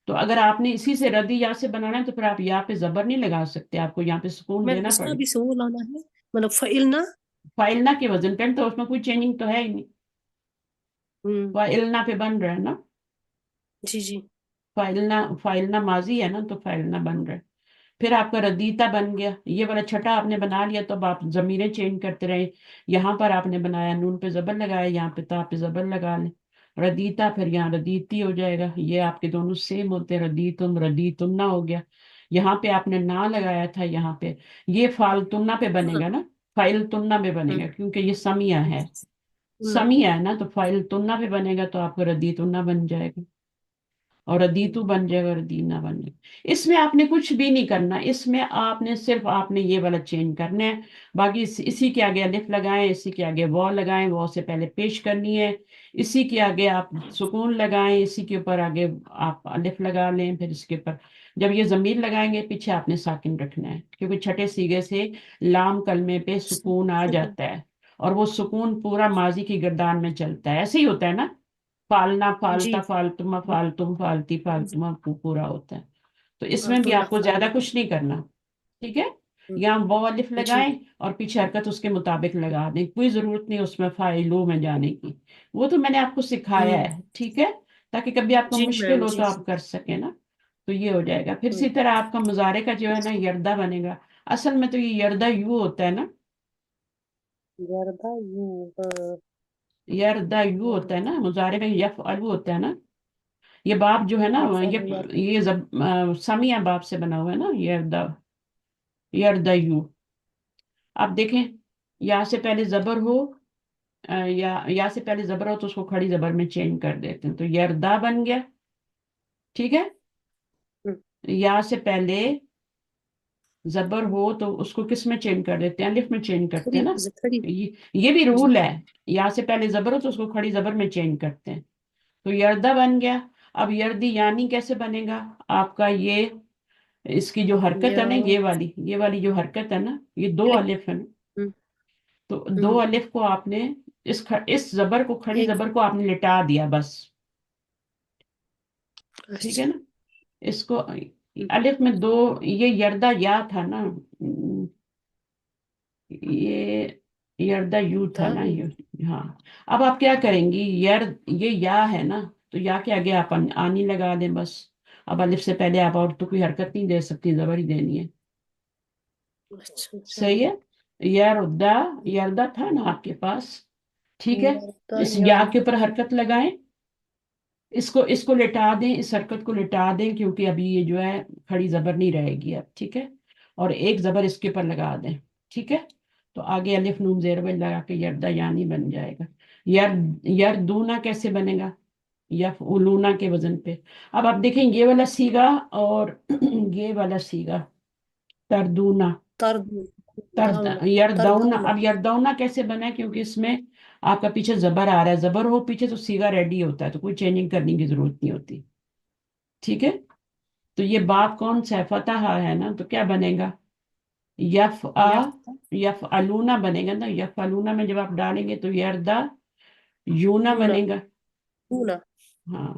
तो अगर आपने इसी से रदी या से बनाना है तो फिर आप यहाँ पे जबर नहीं लगा सकते, आपको यहाँ पे सुकून मैंने देना इसका पड़े। भी से वो लाना है, मतलब फाइल ना। फाइलना के वजन पे तो उसमें कोई चेंजिंग तो है ही नहीं, हम्म। फाइलना पे बन रहा है ना। जी जी। फाइलना, फाइलना माजी है ना, तो फाइलना बन रहा है। फिर आपका रदीता बन गया, ये वाला छठा आपने बना लिया, तो अब आप जमीरें चेंज करते रहे। यहाँ पर आपने बनाया, नून पे जबर लगाया, यहाँ पे ता पे जबर लगा लें, रदीता, फिर यहाँ रदीती हो जाएगा। ये आपके दोनों सेम होते हैं, रदीतुम ना हो गया। यहाँ पे आपने ना लगाया था, यहाँ पे ये फालतुन्ना पे हाँ। बनेगा ना, फाइल तुन्ना पे हम्म। बनेगा क्योंकि ये समिया है, ना। समिया है ना, तो फाइल तुन्ना पे बनेगा, तो आपको रदीतुन्ना बन जाएगा, और अदीतु बन जाएगा और दीना बन जाएगा। इसमें आपने कुछ भी नहीं करना, इसमें आपने सिर्फ आपने ये वाला चेंज करना है। बाकी इसी के आगे अलिफ लगाएं, इसी के आगे वॉ लगाएं, वॉ से पहले पेश करनी है। इसी के आगे आप सुकून लगाएं, इसी के ऊपर आगे आप अलिफ लगा लें, फिर इसके ऊपर जब ये जमीर लगाएंगे पीछे आपने साकिन रखना है, क्योंकि छठे सीगे से लाम कलमे पे सुकून आ जाता है, और वो सुकून पूरा माजी की गर्दान में चलता है, ऐसे ही होता है ना। फालना, जी। फालता, फालतुमा, फालतुम, फालती, फालतुमा पूरा होता है। तो इसमें भी अल्हम्दुलिल्लाह आपको ज्यादा कुछ नहीं करना, ठीक है। यहाँ वो अलिफ जी। लगाएं और पीछे हरकत उसके मुताबिक लगा दें, कोई जरूरत नहीं उसमें फाइलों में जाने की, वो तो मैंने आपको सिखाया हम्म। है, ठीक है, ताकि कभी आपको जी मुश्किल मैम हो जी। तो आप कर सके ना। तो ये हो जाएगा। फिर हम्म। इसी तरह आपका मुजारे का जो है ना, यर्दा बनेगा। असल में तो ये यर्दा यू होता है ना, गर्दा यू। हाँ। यर्दा यू होता है ना, मुजारे में यफ अलू होता है ना। یہ باب جو ہے نا مفعول یہ سمیہ باب سے بنا ہوا ہے نا، یردیو. اب دیکھیں یا سے پہلے زبر ہو، یا سے پہلے زبر ہو تو اس کو کھڑی زبر میں چینج کر دیتے ہیں، تو یردا بن گیا. ٹھیک ہے. یا سے پہلے زبر ہو تو اس کو کس میں چینج کر دیتے ہیں؟ الف میں چینج کرتے ہیں نا. یہ بھی رول ہے، یا سے پہلے زبر ہو تو اس کو کھڑی زبر میں چینج کرتے ہیں. تو یردا بن گیا. اب یردی یعنی کیسے بنے گا آپ کا؟ یہ اس کی جو حرکت ہے نا، یہ والی جو حرکت ہے نا، یہ دو الف ہے نا، تو دو الف کو آپ نے اس زبر کو، کھڑی زبر کو آپ نے لٹا دیا بس. ٹھیک ہے نا. اس کو الف میں دو، یہ یردا یا تھا نا، یہ یردا یو تھا نا یہ. ہاں. اب آپ کیا کریں گی؟ یہ یا ہے نا، تو یا کے آگے آپ آنی لگا دیں بس. اب الف سے پہلے آپ اور تو کوئی حرکت نہیں دے سکتی، زبر ہی دینی ہے. صحیح ہے. یردا تھا نا آپ کے پاس. ٹھیک ہے. اس یا کے اوپر حرکت لگائیں، اس کو لٹا دیں، اس حرکت کو لٹا دیں، کیونکہ ابھی یہ جو ہے کھڑی زبر نہیں رہے گی اب. ٹھیک ہے. اور ایک زبر اس کے اوپر لگا دیں. ٹھیک ہے. تو آگے الف نون زیر لگا کے یردا یعنی بن جائے گا. یردونا کیسے بنے گا؟ یفعلونا کے وزن پہ. اب آپ دیکھیں یہ والا سیگا اور یہ والا سیگا، تردونا، یردونا. اب یردونا کیسے بنا ہے؟ کیونکہ اس میں آپ کا پیچھے زبر آ رہا ہے، زبر ہو پیچھے تو سیگا ریڈی ہوتا ہے، تو کوئی چینجنگ کرنے کی ضرورت نہیں ہوتی. ٹھیک ہے. تو یہ باب کون سا ہے؟ فتح ہے نا، تو کیا بنے گا؟ یفعلونا بنے گا نا. یفعلونا میں جب آپ ڈالیں گے تو یردا یونا بنے گا. ہاں،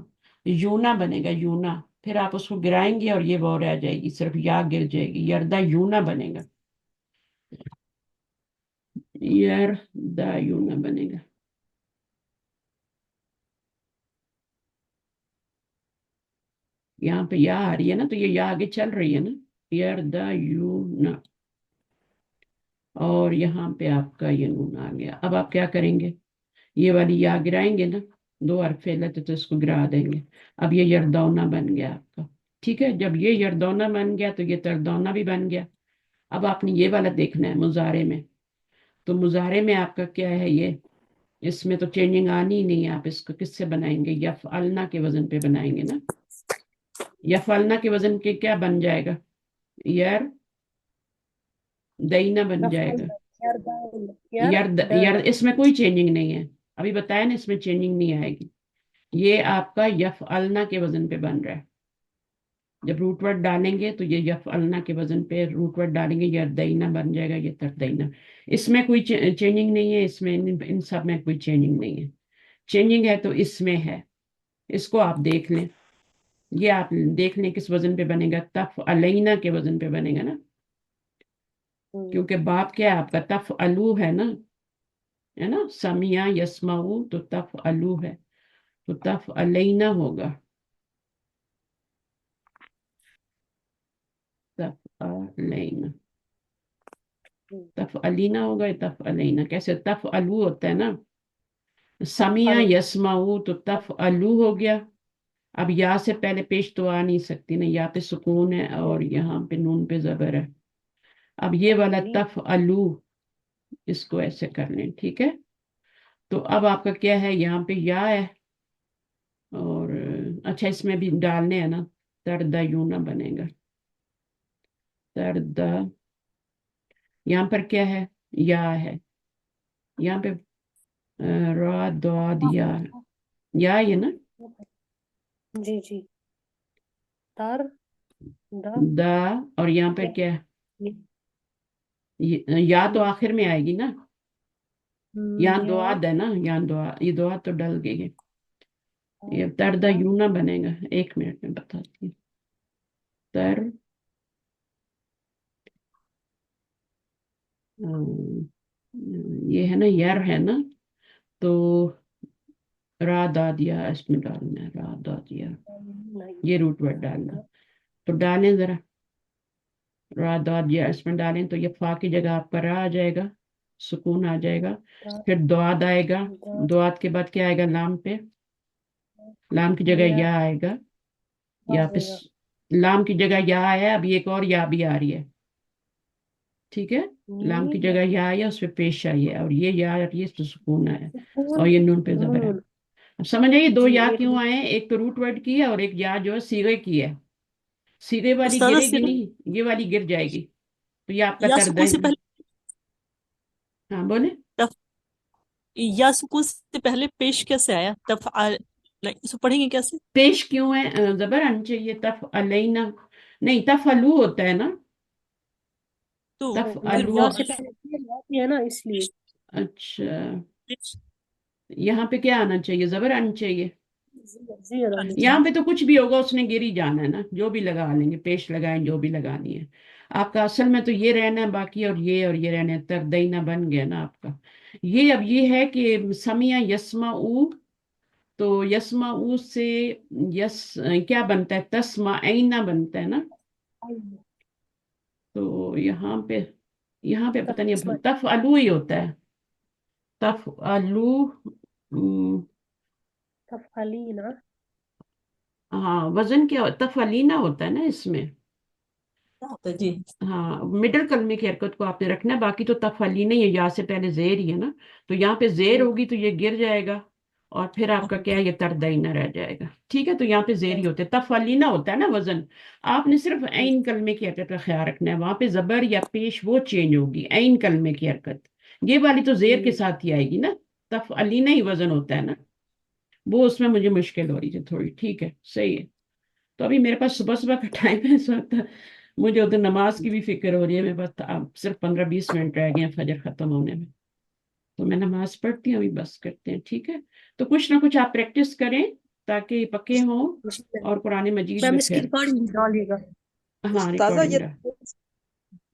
یونا بنے گا، یونا. پھر آپ اس کو گرائیں گے اور یہ وہ رہ جائے گی، صرف یا گر جائے گی. یردا یونا بنے گا، یردا یونا بنے گا. یہاں پہ یا آ رہی ہے نا، تو یہ یا آگے چل رہی ہے نا، یردا یونا. اور یہاں پہ آپ کا یہ نون آ گیا. اب آپ کیا کریں گے؟ یہ والی یا گرائیں گے نا، دو حرف علت تو اس کو گرا دیں گے. اب یہ یردونا بن گیا آپ کا. ٹھیک ہے. جب یہ یردونا بن گیا تو یہ تردونا بھی بن گیا. اب آپ نے یہ والا دیکھنا ہے مضارع میں. تو مضارع میں آپ کا کیا ہے؟ یہ اس میں تو چینجنگ آنی ہی نہیں ہے. آپ اس کو کس سے بنائیں گے؟ یفعلنا کے وزن پہ بنائیں گے نا. یفعلنا کے وزن کے کیا بن جائے گا؟ دینا بن جائے گا. اس میں کوئی چینجنگ نہیں ہے، ابھی بتایا نا، اس میں چینجنگ نہیں آئے گی. یہ آپ کا یفعلنا کے وزن پہ بن رہا ہے. جب روٹ ورڈ ڈالیں گے تو یہ یفعلنا کے وزن پہ روٹ ورڈ ڈالیں گے، یردینا بن جائے گا، یہ تردینا. اس میں کوئی چینجنگ نہیں ہے، اس میں ان سب میں کوئی چینجنگ نہیں ہے. چینجنگ ہے تو اس میں ہے، اس کو آپ دیکھ لیں. یہ آپ دیکھ لیں کس وزن پہ بنے گا؟ تفعلینا کے وزن پہ بنے گا نا، کیونکہ باپ کیا ہے آپ کا؟ تفعلو ہے نا، ہے نا. سمیع یسمعو تو تفعلو ہے، تو تفعلینا ہوگا. تفعلینا، تفعلینا ہوگا یا تفعلینا؟ کیسے؟ تفعلو ہوتا ہے نا، سمیع یسمعو تو تفعلو ہو گیا. اب یا سے پہلے پیش تو آ نہیں سکتی نا، یا پہ سکون ہے اور یہاں پہ نون پہ زبر ہے. اب یہ والا تفعلو، اس کو ایسے کر لیں. ٹھیک ہے. تو اب آپ کا کیا ہے؟ یہاں پہ یا ہے، اور اچھا اس میں بھی ڈالنے ہیں نا، تردیونا بنے گا. تردا، یہاں پر کیا ہے؟ یا ہے. یہاں پہ را دعاد یا ہے نا، جی جی. تر دا. اور یہاں پہ کیا ہے؟ یا تو آخر میں آئے گی نا. یہاں دعاد ہے نا، یہاں یہ دعاد تو ڈل گئی ہے. یہ تردا یونا بنے گا. ایک منٹ میں بتاتی ہوں. تر یہ ہے نا، یر ہے نا، تو را دادیا اس میں ڈالنا ہے، را دادیا. یہ روٹ ورڈ ڈالنا، تو ڈالیں ذرا. را دادیا اس میں ڈالیں تو یہ فا کی جگہ آپ کا را آ جائے گا، سکون آ جائے گا. پھر دعاد آئے گا، دعاد کے بعد کیا آئے گا؟ لام پہ लाम की जगह या या आएगा, या फिर आएगा। लाम की जगह या आया, अभी एक और या भी आ रही है, ठीक है। लाम की नी जगह या आया, उस पे पेश आई है, और ये या आ रही है तो सुकून आया, सुकून और ये नून पे जबर है। नून। अब समझ आइए दो जी या एक क्यों आए हैं, एक तो रूट वर्ड की है और एक या जो है सीगे की है। सीगे वाली उस्तादा गिरेगी सिर्फ नहीं, ये वाली गिर जाएगी, तो ये आपका या तर्द सुकून है। से पहले हाँ बोले। तफ या सुकून से पहले पेश कैसे आया? तफआल, इसको पढ़ेंगे कैसे? पेश क्यों है, जबर आनी चाहिए, तफ अलैना, नहीं तफ अलू होता है ना, तो तफ फिर अलू। या से पहले फिर आती है ना, इसलिए अच्छा, पेश यहाँ पे क्या आना चाहिए, जबर आनी चाहिए। जीर आनी यहाँ चाहिए। पे तो कुछ भी होगा उसने गिर ही जाना है ना, जो भी लगा लेंगे, पेश लगाएं जो भी लगानी है। आपका असल में तो ये रहना है बाकी, और ये रहना है, तरदईना बन गया ना आपका। ये अब ये है कि समिया यस्मा ऊ, तो यस्मा ऊ से यस क्या बनता है, तस्मा ऐना बनता है ना। तो यहाँ पे पता नहीं, तफ अलू ही होता है, तफ अलू। तफअलीना। हाँ वजन क्या तफअलीना होता है ना इसमें। क्या होता है जी? हाँ मिडिल कलमे की हरकत को आपने रखना है, बाकी तो तफअलीना ही है, या से पहले जेर ही है ना, तो यहाँ पे जेर होगी तो ये गिर जाएगा, और फिर आपका क्या है, ये तरदईना रह जाएगा, ठीक है। तो यहाँ पे जेर ही होते हैं, तफअलीना होता है ना वजन। आपने सिर्फ ऐन कलमे की हरकत का ख्याल रखना है, वहां पे जबर या पेश वो चेंज होगी, ऐन कलमे की हरकत, ये वाली तो जेर के साथ ही आएगी ना, तफअलीना ही वजन होता है ना, वो उसमें मुझे मुश्किल हो रही थी थोड़ी, ठीक है सही है। तो अभी मेरे पास सुबह सुबह का टाइम है इस वक्त, मुझे उधर नमाज की भी फिक्र हो रही है, मेरे पास अब सिर्फ 15-20 मिनट रह गए हैं फजर खत्म होने में, तो मैं नमाज पढ़ती हूँ, अभी बस करते हैं, ठीक है। तो कुछ ना कुछ आप प्रैक्टिस करें ताकि पक्के हों, और कुरान मजीद मैम में इसकी फिर। रिकॉर्डिंग डालिएगा। हाँ उस्ताजा रिकॉर्डिंग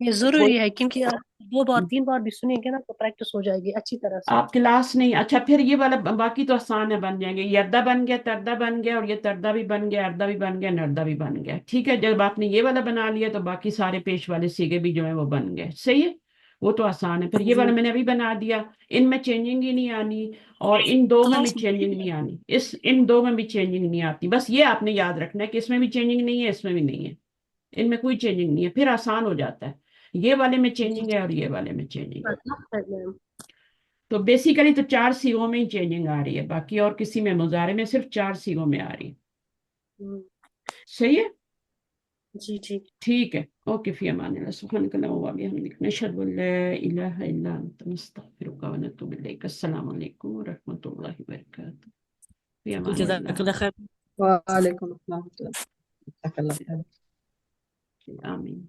ये थोड़ी जरूरी है, क्योंकि आप 2 बार 3 बार भी सुनेंगे ना तो प्रैक्टिस हो जाएगी अच्छी तरह से। आप क्लास नहीं, अच्छा फिर ये वाला बाकी तो आसान है, बन जाएंगे, यद्दा बन गया, तरदा बन गया, और ये तरदा भी बन गया, अर्दा भी बन गया, नर्दा भी बन गया, ठीक है। जब आपने ये वाला बना लिया तो बाकी सारे पेश वाले सीगे भी जो है वो बन गए, सही है, वो तो आसान है। फिर ये वाला जी मैंने अभी बना दिया, इनमें चेंजिंग ही नहीं आनी, और इन दो में भी क्लास चेंजिंग नहीं आनी, इन दो में भी चेंजिंग नहीं आती, बस ये आपने याद रखना है कि इसमें भी चेंजिंग नहीं है, इसमें भी नहीं है, इनमें कोई चेंजिंग नहीं है, फिर आसान हो जाता है, ये वाले में चेंजिंग है और ये वाले में चेंजिंग है। मैम। तो बेसिकली तो 4 सीगों में ही चेंजिंग आ रही है, बाकी और किसी में मुजारे में सिर्फ 4 सीगों में आ रही है, सही है, जी जी। ठीक है। ओके फी अमानिल्लाह, सुब्हानकल्लाहुम्मा व बिहम्दिक, नशहदु अन ला इलाहा इल्ला अंता, नस्तगफिरुका व नतूबु इलैक। अस्सलामु अलैकुम व रहमतुल्लाहि व बरकातुहू, फी अमानिल्लाह, जज़ाकल्लाह खैर। वालेकुम अस्सलाम। आमीन।